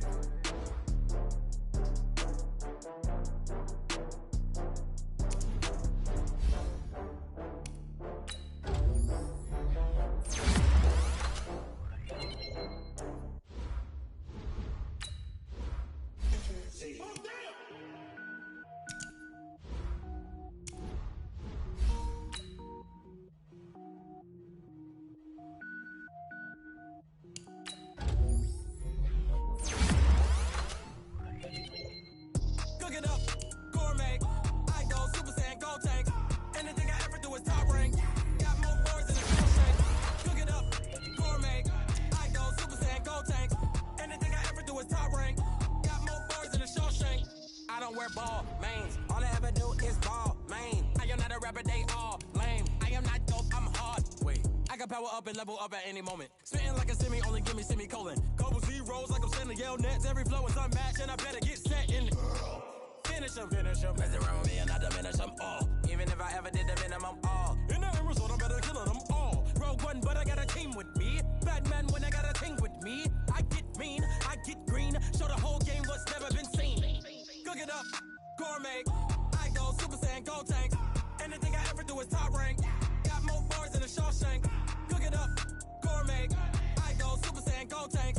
Cook it up, gourmet. I go Super Saiyan, go tank. Anything I ever do is top rank. Got more boards than a shell shank. Cook it up, gourmet. I go Super Saiyan, go tank. Anything I ever do is top rank. Got more boards than a shell shank. I don't wear ball mains. All I ever do is ball main. I am not a rapper, they all lame. I am not dope, I'm hard. Wait, I can power up and level up at any moment. Spitting like a semi, only give me semicolon. Couple zeros like I'm sending yell nets. Every flow is unmatched and I better get set in. Finish them. Mess around with me and I diminish them all. Even if I ever did the minimum all. In the end result, I'm better killing them all. Rogue One, but I got a team with me. Batman when I got a team with me. I get mean, I get green. Show the whole game what's never been seen. Cook it up, gourmet. I go Super Saiyan, go tank. Anything I ever do is top rank. Got more bars than a Shawshank. Cook it up, gourmet. I go Super Saiyan, go tank.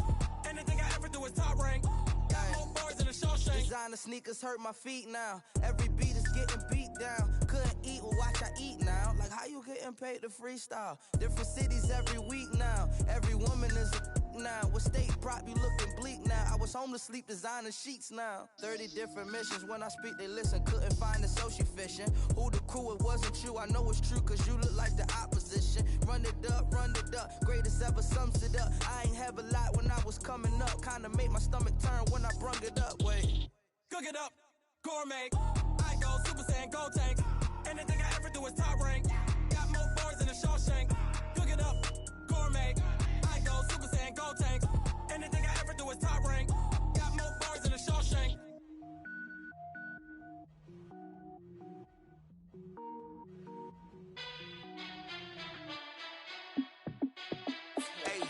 Anything I ever do is top rank. Got more bars than a Shawshank. Designer sneakers hurt my feet now. Every beat is getting beat down. Couldn't eat, well watch I eat now. Like how you getting paid to freestyle? Different cities every week now. Every woman is a now. With state prop you looking bleak now. I was home to sleep designer sheets now. 30 different missions. When I speak they listen. Couldn't find the social fishing. Who the crew, it wasn't you. I know it's true cause you look like the opposition. Run it up. Greatest ever sums it up. I ain't have a lot when I was coming up. Kinda made my stomach turn when I brung it up. Wait. Cook it up, gourmet. I go Super Saiyan, go tank. Anything I ever do is top rank. Got more bars than a Shawshank. Cook it up, gourmet. I go Super Saiyan, go tank. Anything I ever do is top rank. Got more bars than a Shawshank. Hey,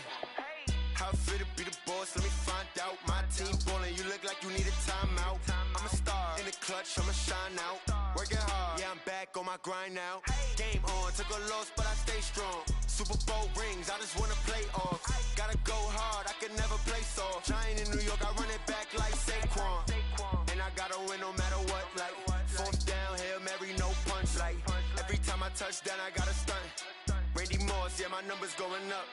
how fit to be the boss? Let me find out. My team ballin', you look like you need a timeout. I'm a star in the clutch, I'ma shine out. Working hard, yeah, I'm back on my grind now. Game on, took a loss, but I stay strong. Super Bowl rings, I just wanna play off. Gotta go hard, I can never play soft. Giant in New York, I run it back like Saquon. And I gotta win no matter what, like fourth down, Hail Mary, no punch. Like every time I touch down, I gotta stunt. Randy Moss, yeah, my numbers going up.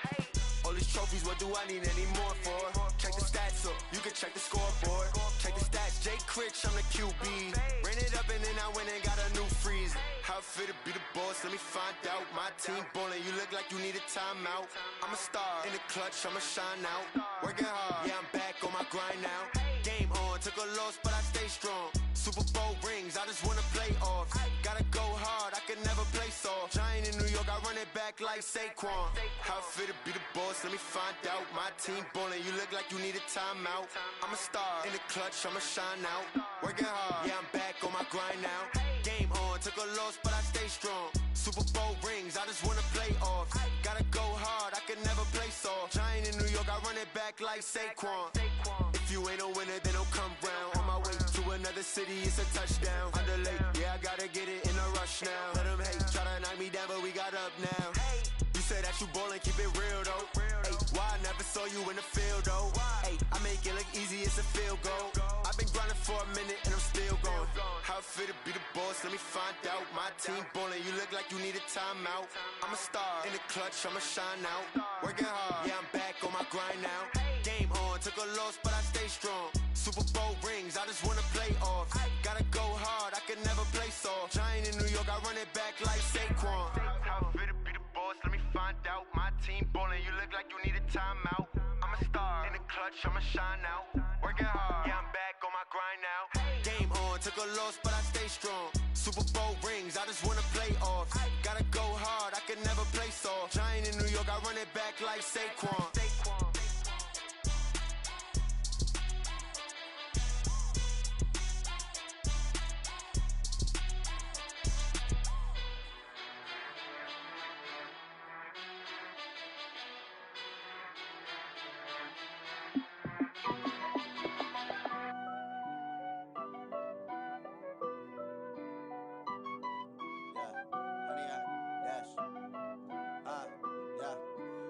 All these trophies, what do I need any more for? Check the stats up, you can check the scoreboard. Check the stats, Jay Critch, I'm the QB. Ran it up and then I went and got a new freeze. How fit to be the boss, let me find out. My team ballin', you look like you need a timeout. I'm a star in the clutch, I'ma shine out. Working hard, yeah, I'm back on my grind now. Game on, took a loss, but I stay strong. Super Bowl rings, I just wanna play off. Gotta go hard, I can never play soft. Giant in New York, I run it back like Saquon. How fit to be the boss, let me find out. My team ballin', you look like you need a timeout. I'm a star, in the clutch, I'ma shine out. Working hard, yeah, I'm back on my grind now. Game on, took a loss, but I stay strong. Super Bowl rings, I just wanna play off. Gotta go hard, I can never play soft. Giant in New York, I run it back like Saquon. If you ain't a winner, then don't come round. On my way to another city, it's a touchdown. Underlay, yeah, I gotta get it in a rush now. Let them hate, try to knock me down, but we got up now. You say that you ballin', keep it real though. Ay, why I never saw you in the field though? Ay, I make it look easy, it's a field goal. I've been grinding for a minute and I'm still going. How fit to be the boss, let me find out. My team ballin', you look like you need a timeout. I'm a star, in the clutch, I'ma shine out. Working hard, yeah, I'm back on my grind now. Game on, took a loss, but I stay strong. Super Bowl rings, I just wanna play off. Gotta go hard, I can never play soft. Giant in New York, I run it back like Saquon. How fit to be the boss, let me find out. My team ballin', you look like you need a timeout. I'm a star, in the clutch, I'ma shine out. Working hard, yeah, I'm back on my grind now. Game on, took a loss, but I stay strong. Super Bowl rings, I just wanna play off. Gotta go hard, I can never play soft. Giant in New York, I run it back like Saquon.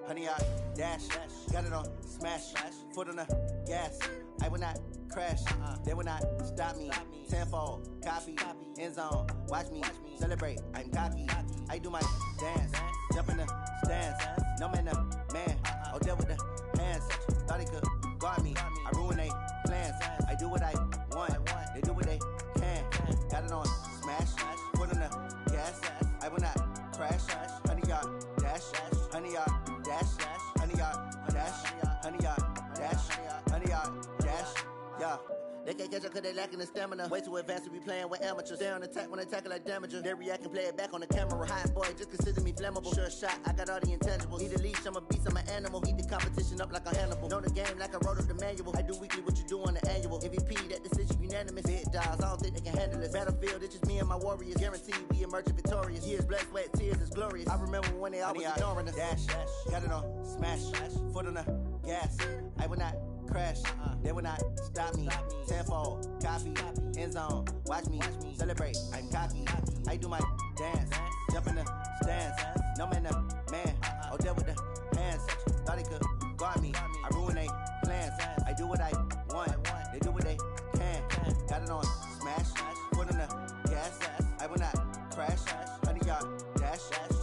Honey, I dash, got it on smash, foot on the gas. I will not crash, they will not stop me. Tenfold, copy, end zone, watch me celebrate. I'm cocky, I do my dance, jump in the stands. No man, man, oh deal with the hands. Thought he could guard me, I ruin they plans. I do what I want, they do what they can. Got it on smash, foot on the gas. I will not crash, honey, y'all dash, honey, y'all dash, honey, y'all dash, honey, y'all dash, honey, y'all dash, yeah. They can't catch up cause they lacking the stamina. Way too advanced to be playing with amateurs. Stay on attack when they tackle like damager. They react and play it back on the camera. Hot boy, just consider me flammable. Sure shot, I got all the intangibles. Need a leash, I'm a beast, I'm an animal. Eat the competition up like a Hannibal. Know the game like I wrote up the manual. I do weekly what you do on the annual. MVP, that decision unanimous. Big dogs, I don't think they can handle it. Battlefield, it's just me and my warriors. Guaranteed we emerge victorious. Years, blood, sweat, tears, is glorious. I remember when they always ignoring us. Dash, got it on smash, foot on the gas. I will not crash, they will not stop me. Tenfold, copy, end zone, watch me celebrate. I'm cocky, I do my dance, jump in the stands. No man, man, oh deal with the hands. Thought he could guard me, I ruin they plans. I do what I want, they do what they can. Got it on smash, foot on the gas. I will not crash, honey, y'all dash,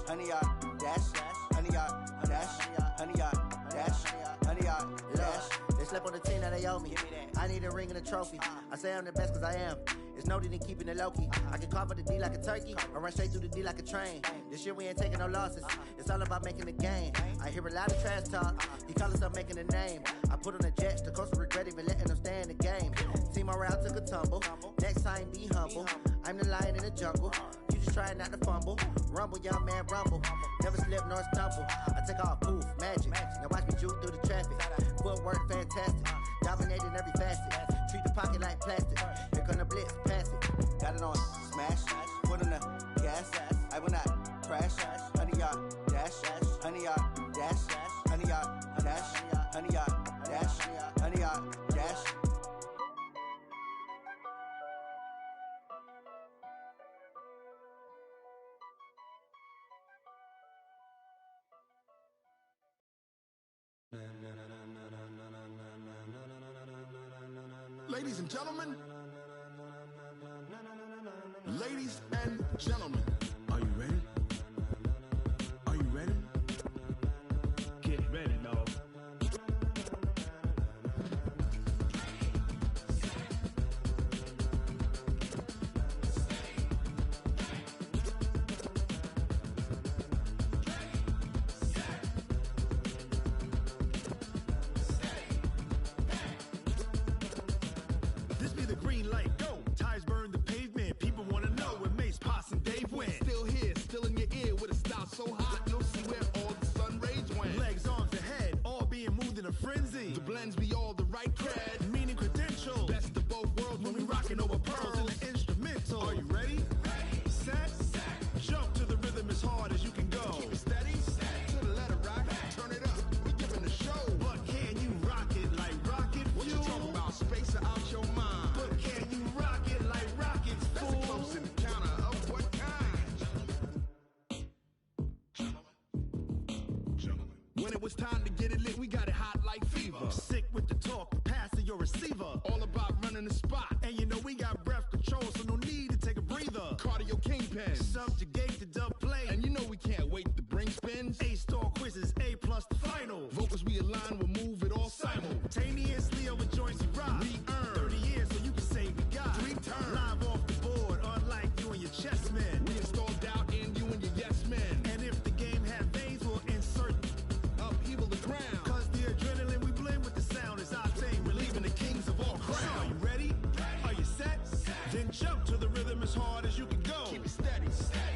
honey, y'all dash, honey, y'all dash, honey, y'all dash, honey, y'all dash. They slept on the team that they owe me. I need a ring and a trophy. I say I'm the best cause I am. It's no need in keeping it low-key. I can carve up the D like a turkey or run straight through the D like a train. This year we ain't taking no losses. It's all about making the game. I hear a lot of trash talk. He call himself making a name. I put on the Jets. The coach regret even letting them stay in the game. Team morale took a tumble. Next time be humble. I'm the lion in the jungle. You just trying not to fumble. Rumble, young man, rumble. Never slip nor stumble. I take off, poof, magic. Now watch me juke through the traffic. Footwork fantastic. Dominating every facet. Treat the pocket like plastic. Here come the blitz, pass it. Got it on smash. Foot on the gas. I will not crash. Honey, y'all dash. Honey, y'all dash. Honey, y'all dash. Honey, y'all dash. Honey, y'all dash. Ladies and gentlemen, ladies and gentlemen, are you ready? Are you ready? Get ready, dog. when it was time to get it lit, we got it hot like fever. Sick with the talk, passing your receiver. All about running the spot. And you know we got breath control, so no need to take a breather. Cardio kingpin, subjugate the dub play. And you know we can't wait to bring spins. A-star quizzes, A+ the final. Vocals we align, we'll move it all simultaneously over joints we rock. We earn 30 years, so you can say we got 3 turns. Live off the board, unlike you and your chess men. We installed doubt in you and your yes men. And if the game had veins, we'll insert upheaval the ground. Cause the adrenaline we blend with the sound is our thing. We're leaving the kings of all crowns. So are you ready? Are you set? Then jump to the rhythm as hard as you can go. Keep it steady,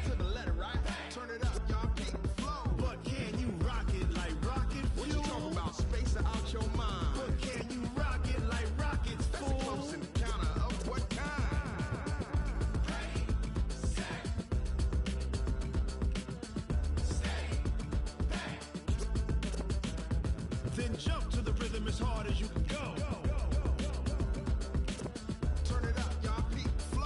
to the letter, right? Turn it up, y'all, keep the flow. But can you rock it like rocket fuel? What you talking about? Spacing out your mind. But can you rock it like rockets, fool? That's a close encounter of what kind? Ready, set, steady, bang. Then jump to the rhythm as hard as you can go. Turn it up, y'all, keep the flow.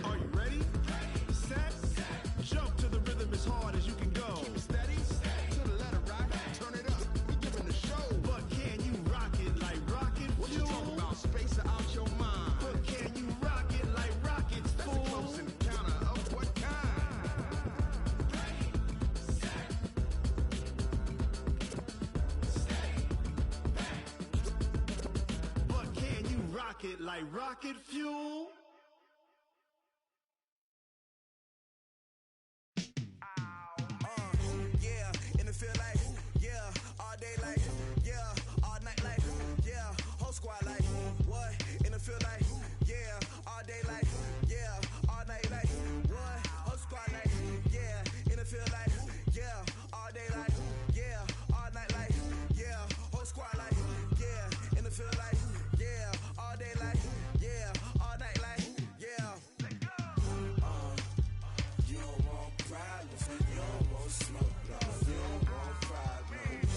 Are you ready? Set, jump to the rhythm as hard as you can go. Keep it steady, to the letter, right? Turn it up, we giving the show. But can you rock it like rocket fuel? What you talking about? Spacing out your mind. But can you rock it like rockets, fool? That's a close encounter of what kind? Ready, set, steady, bang. But can you rock it like rocket fuel? Yeah, and it feel like, yeah, all day like, yeah, all night like, yeah, whole squad like, what? And it feel like, yeah, all day like, yeah, all night like, what? Whole squad like, yeah, and it feel like, yeah, all day like, yeah, all night like, yeah, whole squad like, yeah, and it feel like, yeah, all day like, yeah, all night like, yeah. You don't want problems, you don't want smoke, no. You don't want problems,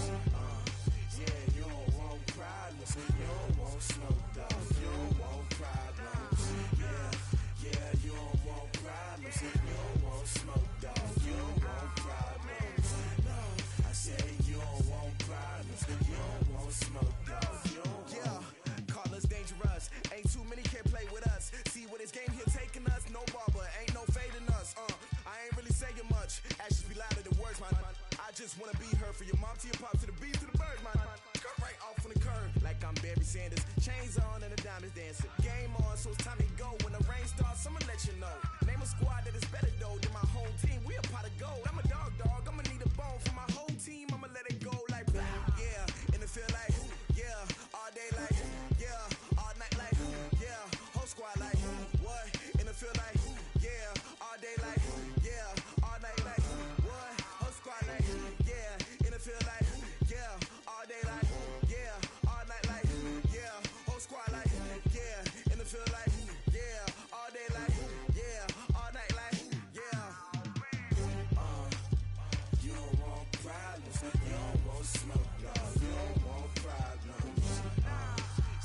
yeah, you don't want problems, you don't want smoke, dog. You don't want problems, yeah, you don't want problems, you don't want smoke, dog. You don't want problems, no. I say you don't want problems, you don't want smoke, dog. You don't want. Yeah, call us dangerous, ain't too many can play with us. See what this game here taking us, no barber, ain't no fading us. I ain't really saying much. Actions be louder than words, man. I just wanna be heard from your mom to your pop to the beat to the bird, man. Cut right off on the curve, like I'm Barry Sanders. Chains on and the diamonds dancing. Game on, so it's time to go. When the rain starts, I'ma let you know. Name a squad that is better though than my whole team. We a pot of gold. I'm a dog. I'ma need a bone for my whole team. I'ma let it go like, yeah. And it feel like, yeah, all day like, yeah, all night like, yeah, whole squad like, what? And it feel like, yeah, all day like, yeah, all night like, what? Whole squad like, yeah, and it feel like, yeah, all day like, yeah, all night like, yeah, whole squad like, yeah, and it feel like, yeah, all day like, yeah, all night like, yeah. You don't want problems, you don't want smoke, no. You don't want problems,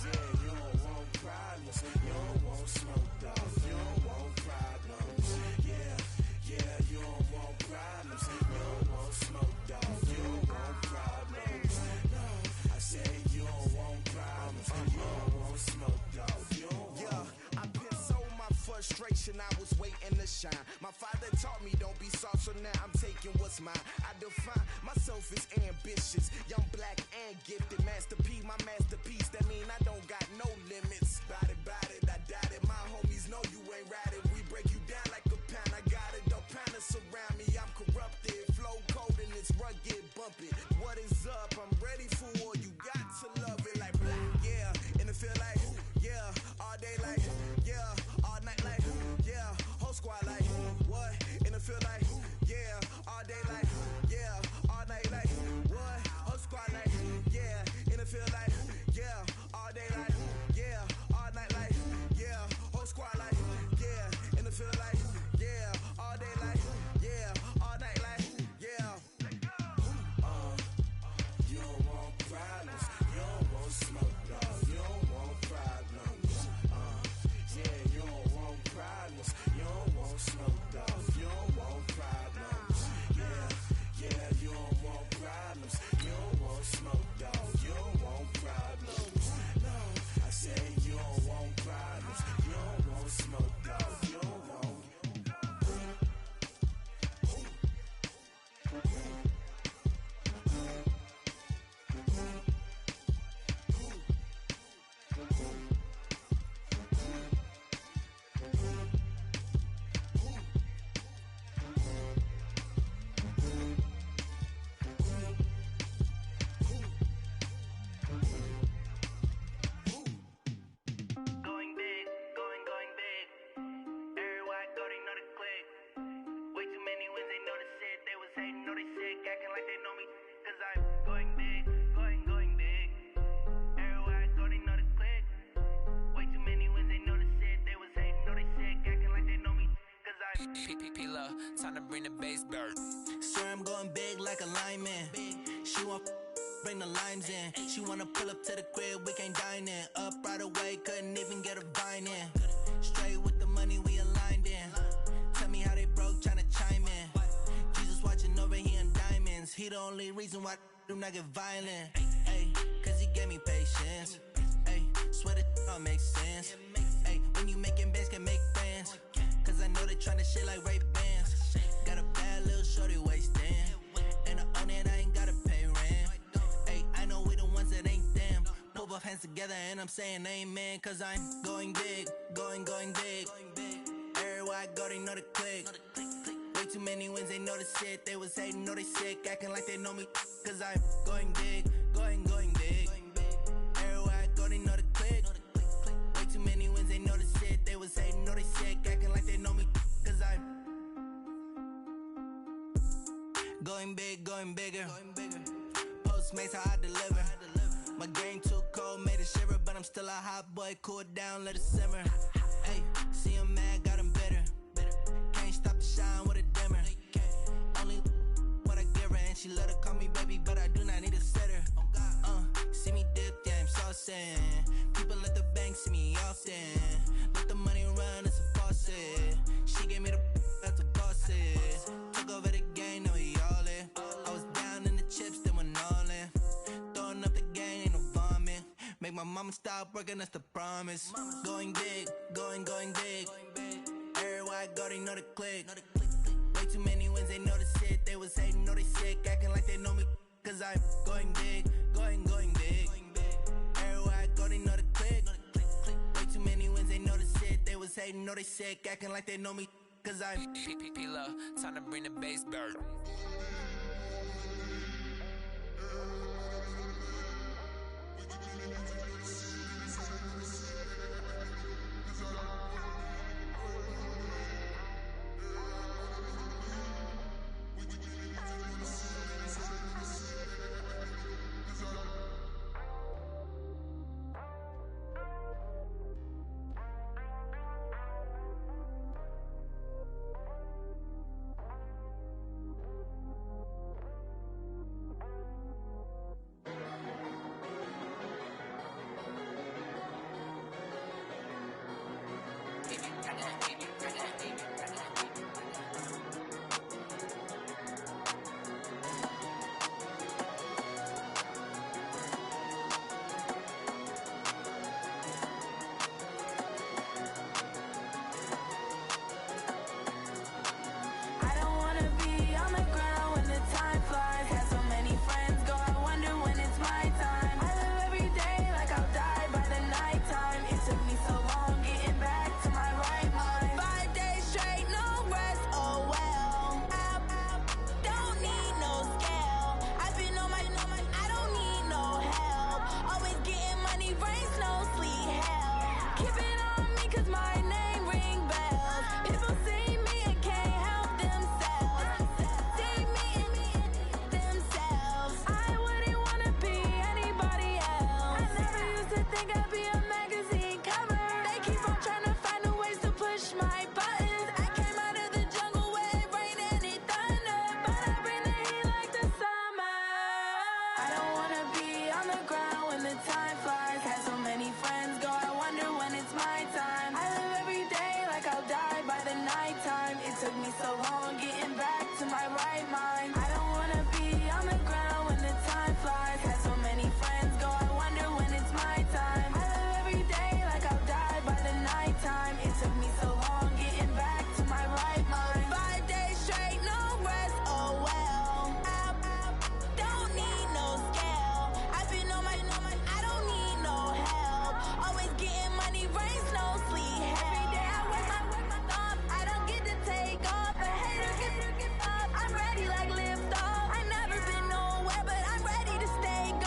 yeah, you don't want problems, you don't want smoke, dog. You don't want problems, yeah, you don't want problems, you don't want smoke, dog. You don't want problems, no. I say you don't want problems, you don't want smoke, dog. You don't want. Yeah, I been so my frustration, I was waiting to shine. My father taught me don't be soft, so now I'm taking what's mine. I define myself as ambitious, young, black, and gifted. Master P, my masterpiece. That mean I don't got no limits. Bout it, I doubt it. My homies know you ain't ratted. We break you down like a pound. I got it, don't pound us around me. I'm corrupted, flow cold and it's rugged, bump it. What is up? I'm ready for war. You got to love it like black, yeah. And it feel like, yeah, all day like, yeah, all night like, yeah, whole squad like, what? And it feel like, yeah, all day like, yeah, all night like, what? Whole squad like, yeah, and it feel like, yeah, all day like, yeah, all night like, yeah, whole squad like, yeah, and it feel like, yeah, all day like, yeah. know they sick, acting like they know me. Cause I'm going big, going big. Everywhere I go, they know the click. Way too many wins, they know the shit. They was hating, know they sick, acting like they know me. Cause I'm P-P-P-Love, time to bring the bass bird. Swear I'm going big like a lineman. She want bring the limes in. She wanna pull up to the crib, we can't dine in. Up right away, couldn't even get a vine in. Straight with the money, we aligned in. Tell me how they broke, tryna chime in. Jesus watching over here in diamonds. He the only reason why I do not get violent. Ay, cause he gave me patience. Ay, swear that all makes sense. Ay, when you making bands, can make friends. Cause I know they tryna shit like Ray-Bans. Got a bad little shorty wasting. And I own it, I ain't gotta pay rent. Ay, I know we the ones that ain't them. Pull both hands together and I'm saying amen. Cause I'm going big, going big. Everywhere I go, they know the click. Way too many wins, they know the shit. They was hating, know they sick, acting like they know me. Cause I'm going big, going big. Everywhere I go, they know the click. Way too many wins, they know the shit. They was hating, know they sick, acting like they know me. Cause I'm going big, going bigger. Postmates, how I deliver. My game too cold, made it shiver. But I'm still a hot boy, cool it down, let it simmer. Hey, see him mad, got him bitter. Can't stop the shine with a dimmer. Only what I give her, and she let her call me baby, but I do not need a sitter. See me dip, yeah, I'm saucing. People at the bank see me often. Let the money run, it's a faucet. She gave me the that's a boss it. Took over the game, now we all in. I was down in the chips, then went all in. Throwing up the game, ain't no vomit. Make my mama stop working, that's the promise. Going big, going big. Everywhere I go, they know the click. Way too many wins, they know the shit. They was hating, know they sick, acting like they know me. Cause I'm going big, going big. Everywhere I go, they know the click. Way too many wins, they know the shit. They was hating, know they sick, acting like they know me. Cause I'm P-P-P-Love, time to bring the bass bird. I'm ready like lift off. I never been nowhere, but I'm ready to stay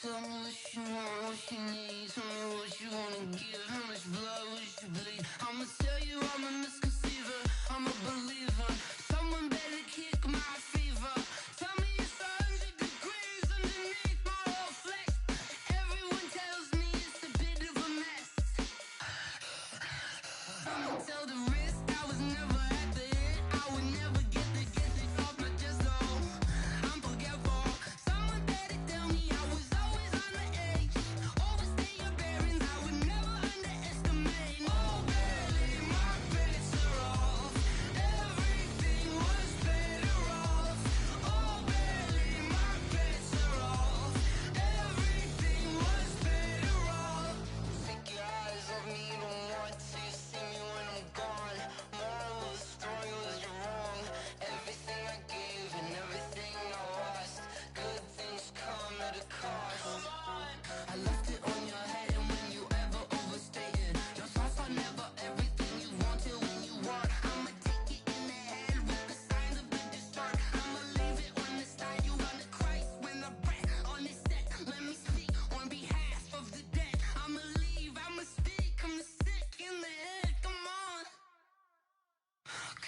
Tell me what you want, what you need. Tell me what you wanna give. How much blood would you bleed? I'ma tell you I'm a misconceiver. I'm a believer. Someone better kick my fever. Tell me it's 100 degrees underneath my whole flesh. Everyone tells me it's a bit of a mess. I'ma tell the risk I was never at the hit. I would never get it off my chest though. I'm forgetful. Someone better tell me I was always on the edge. Overstay your bearings, I would never underestimate. Oh barely, my bets are off. Everything was better off. Oh barely, my bets are off. Everything was better off. Take your eyes off me, you don't want to see me when I'm gone. Moral of the story was you're wrong. Everything I gave and everything I lost. Good things come at a cost. I left it on your head, and when you ever overstay it, your thoughts are never everything you wanted when you want. I'ma take it in the head with the signs of the distort. I'ma leave it on the side. You run the Christ when the breath on this set. Let me speak on behalf of the dead. I'ma leave, I'ma speak. I'm the sick in the head. Come on,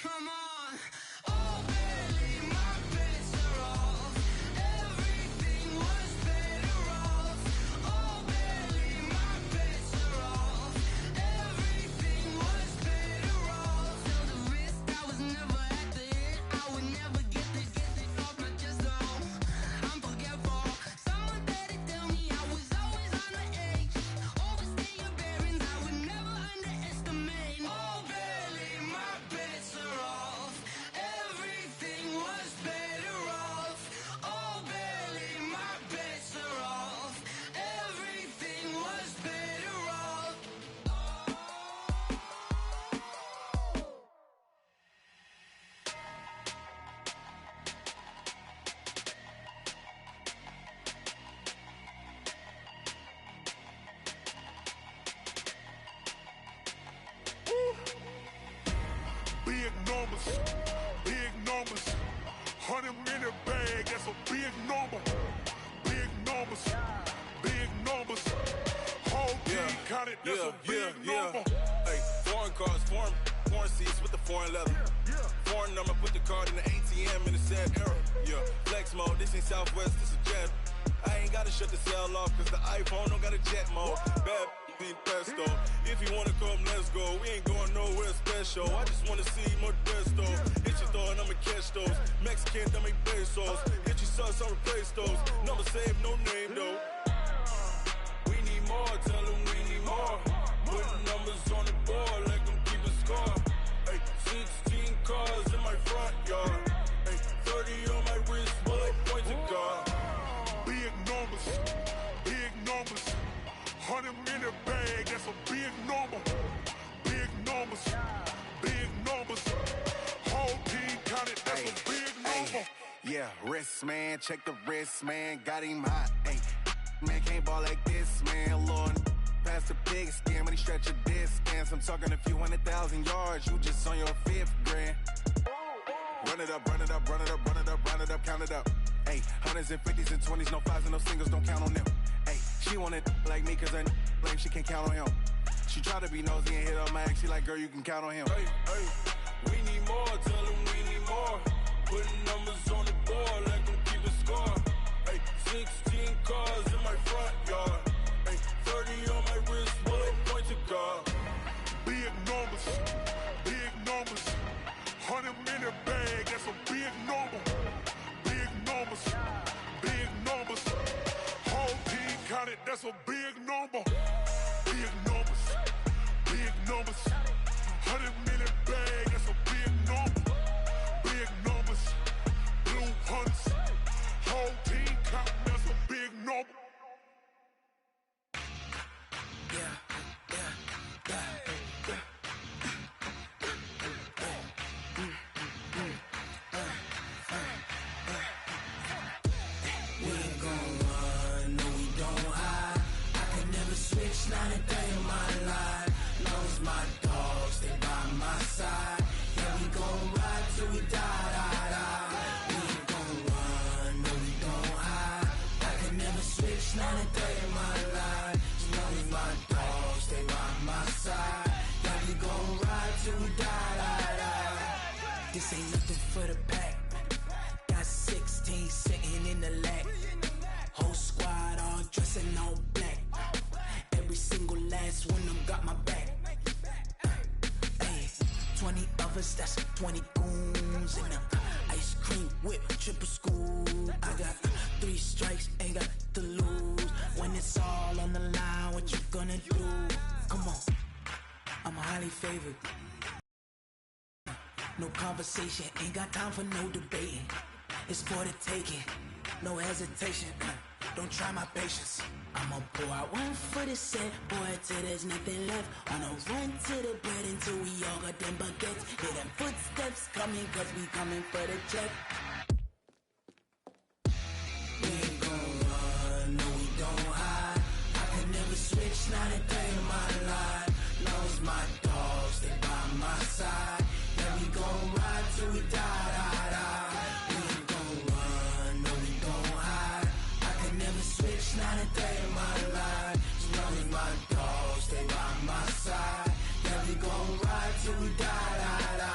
come on. Oh, barely, my bets are off. Everything was better off. Oh, barely, my bets are off. Everything was better off. Tell the risk I was never at the hit. I would never get it off my chest though. I'm forgetful. Someone better tell me I was always on the edge. Overstay your bearings, I would never underestimate. Oh, barely, my bets are off. Everything was better off. Oh, barely, my bets are off. Everything was better off. Big numbers, big numbers. 100 in the bag, that's a big number. Big numbers, big numbers. Whole team counted, that's a big number. Hey, foreign cars, foreign seats with the foreign leather. Foreign number, put the card in the ATM in the sad era. Yeah, flex mode, this ain't Southwest, this is Jet. I ain't gotta shut the cell off, cause the iPhone don't got a jet mode. Bad need pesto. If you wanna come, let's go. We ain't going nowhere special. I just wanna see more Modesto. Hit your thought, I'ma catch those. Mexican, dame pesos. Hit your sauce, I'll replace those. Number save, no name though. We need more, tell them we need more. Putting numbers on the board, like them keep a score. Hey, 16 cars in my front yard. Hey, 30 on my wrist, bullet point to God. Big numbers, big numbers. 100 in the bag, that's a big number. Big numbers, big numbers. Whole team counted, that's a big number. Yeah, wrist man, check the wrist man, got him hot. Ay, man can't ball like this, man. Lord, past the big skin, but he stretch a distance. I'm talking a few 100,000 yards, you just on your 5th grand. Run it up, run it up, run it up, run it up, run it up, count it up. Ay, 100s and 50s and 20s, no 5s and no singles, don't count on them. Ay, she want it like me, cause her like she can't count on him. She try to be nosy and hit up my ex, she like, girl, you can count on him. Hey, hey, we need more, tell them we need more. Putting numbers on the board, like them keep a score. Hey, 16 cars in my front yard. Hey, 30 on my wrist, bullet point to God. Big numbers, big numbers. 100 in the bag, that's a big number. Big numbers, big numbers. Whole team counted, that's a big number. Big numbers, big numbers. 100 in the bag, that's a big number. Big numbers, blue hunts. Whole team counting, that's a big number. Not a day in my life, knows my dog. This ain't nothing for the pack. Got 16 sitting in the lag. Whole squad all dressing all black. Every single last one of them got my back. Hey, 20 of us, that's 20 goons in them. Ice cream whip, triple school. I got 3 strikes, ain't got to lose. When it's all on the line, what you gonna do? Come on, I'm highly favored. No conversation, ain't got time for no debating. It's for the taking, no hesitation. Don't try my patience. I'ma pour out one for the set, boy, till there's nothing left. On a run to the bread until we all got them baguettes. Hear them footsteps coming, cause we coming for the check. We ain't gon' run, no we don't hide. I can never switch, not a day in my life. Knows my dogs, they by my side. Yeah, we gon' ride till we die, die, die. We ain't gon' run, no we don't hide. I can never switch, not a day in my life. As long as my dogs, they by my side. Yeah, we gon' ride till we die, die, die.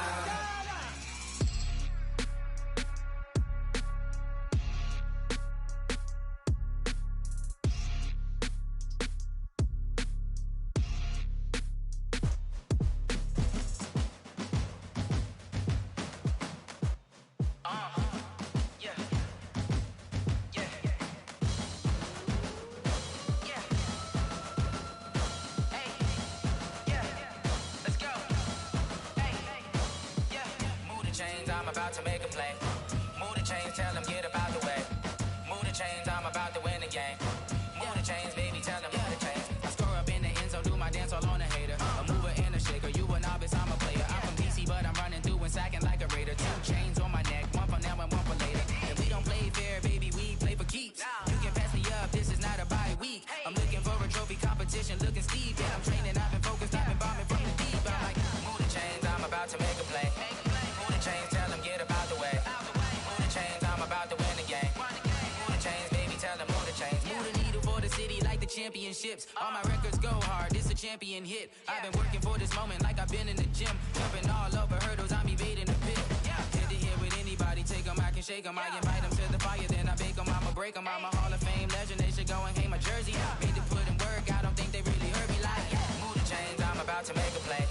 I'm about to make a play. Move the chains, tell them get about the way. Move the chains, I'm about to win the game. Move the chains, baby, tell them move the chains. I score up in the end zone, do my dance all on a hater. A mover and a shaker, you a novice, I'm a player. I'm from DC, but I'm running through and sacking like a raider. 2 chains on my neck, one for now and one for later. And we don't play fair, baby, we play for keeps. You can pass me up, this is not a bye week. I'm looking for a trophy competition, looking steep. Yeah, I'm training, I've been focused, I've been bombing from the deep. I'm like, move the chains, I'm about to make a play. Move the chains, tell them get about the way. Move the chains, I'm about to win the game. Move the chains, baby, tell them move the chains. Move the needle for the city like the championships. All my records go hard, this a champion hit. I've been working for this moment like I've been in the gym. Jumping all over hurdles, I'm evading the pit. Head to head with anybody, take them, I can shake them. I invite them to the fire, then I bake them. I'ma break them, I'm a Hall of Fame legend. They should go and hang my jersey. Made to put in work, I don't think they really heard me like. Move the chains, I'm about to make a play.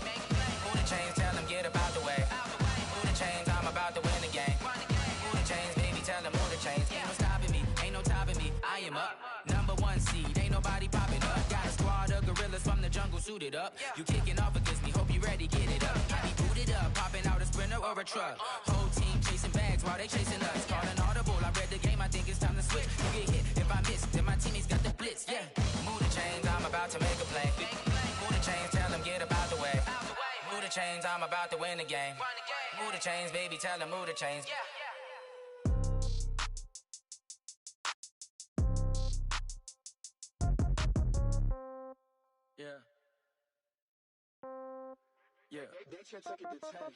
Move the chains, tell them get about the way. Move the chains, I'm about to win the game. Move the chains, baby, tell them move the chains. Ain't no stopping me, ain't no topping me. I am up, #1 seed, ain't nobody popping up. Got a squad of gorillas from the jungle suited up. You kicking off against me, hope you ready, get it up. I be booted up, popping out a Sprinter or a truck. Whole team chasing bags while they chasing us. Call an audible, I read the game, I think it's time to switch. You get hit, if I miss, then my teammates got the blitz, yeah. Move the chains, I'm about to make a play. Move the chains, tell them get about the way. Move the chains, I'm about to win the game. Move the chains, baby, tell them move the chains. Yeah. Yeah.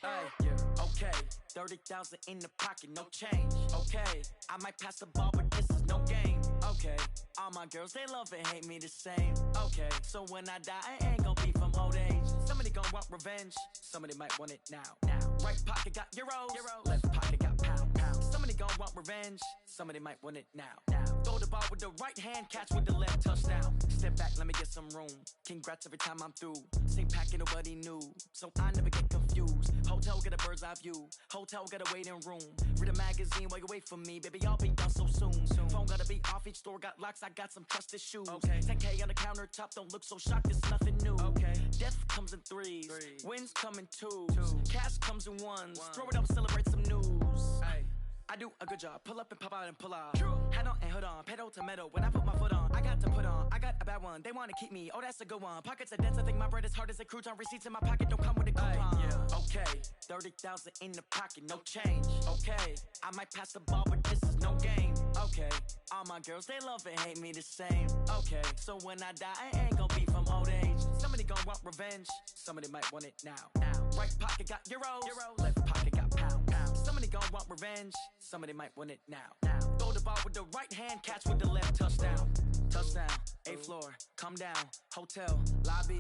Hey, yeah. Okay, 30,000 in the pocket, no change. Okay, I might pass the ball, but this is no game. Okay, all my girls, they love and hate me the same. Okay, so when I die, I ain't gon' be from old age. Somebody gon' want revenge, somebody might want it now. Right pocket got euros, left pocket got pound. Somebody gon' want revenge, somebody might want it now. Throw the ball with the right hand, catch with the left, touchdown. Step back, let me get some room. Congrats every time I'm through. Same packet, nobody knew, so I never get confused. Hotel get a bird's eye view, hotel got a waiting room. Read a magazine while you wait for me, baby, I'll be done so soon. Phone gotta be off, each store got locks, I got some trusted shoes. 10K on the countertop, don't look so shocked, it's nothing new. Death comes in threes, wins come in twos. Cash comes in ones, throw it up, celebrate some news. I do a good job, pull up and pop out and pull out. Head on and hood on, pedal to metal. When I put my foot on, I got to put on. I got a bad one, they wanna keep me, oh that's a good one. Pockets are dense, I think my bread is hard as a crouton. Receipts in my pocket don't come with a coupon. Okay, 30,000 in the pocket, no change. Okay, I might pass the ball, but this is no game. Okay, all my girls, they love and hate me the same. Okay, so when I die, I ain't gon' be from old age. Somebody gon' want revenge, somebody might want it now. Right pocket got euros, left pocket got pound. Somebody gon' want revenge, somebody might want it now. Throw the ball with the right hand, catch with the left, touchdown. Touchdown, 8th floor, come down, hotel, lobby.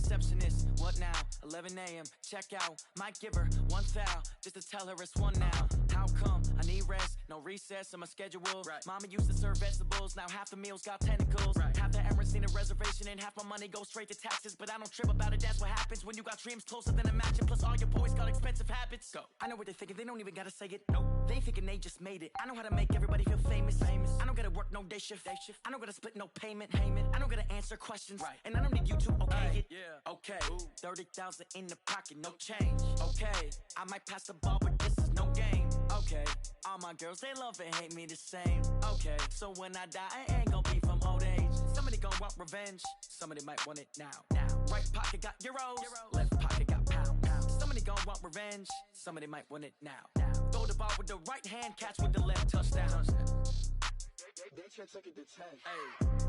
receptionist. What now? 11 a.m. Check out. Might give her one foul just to tell her it's one now. How come? I need rest. No recess in my schedule. Right. Mama used to serve vegetables. Now half the meals got tentacles. Right. Half the Emirates need a reservation and half my money goes straight to taxes. But I don't trip about it. That's what happens when you got dreams closer than a mansion. Plus all your boys got expensive habits. Go. I know what they're thinking. They don't even gotta say it. Nope. They thinking they just made it. I know how to make everybody feel famous. I don't gotta work no day shift. I don't gotta split no payment. I don't gotta answer questions. Right. And I don't need you to okay it. Yeah. Okay. 30,000 in the pocket, no change. Okay. I might pass the ball, but this is no game. Okay. All my girls, they love and hate me the same. Okay. So when I die, I ain't gonna be from old age. Somebody gon' want revenge. Somebody might want it now. Right pocket got euros. Left pocket got pounds. Somebody gon' want revenge. Somebody might want it now. Throw the ball with the right hand, catch with the left, touchdown. They should take it to 10. Hey.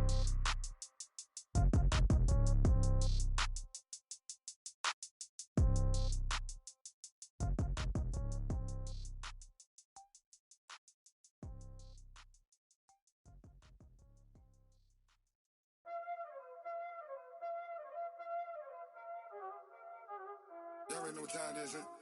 You already know what time it is, huh?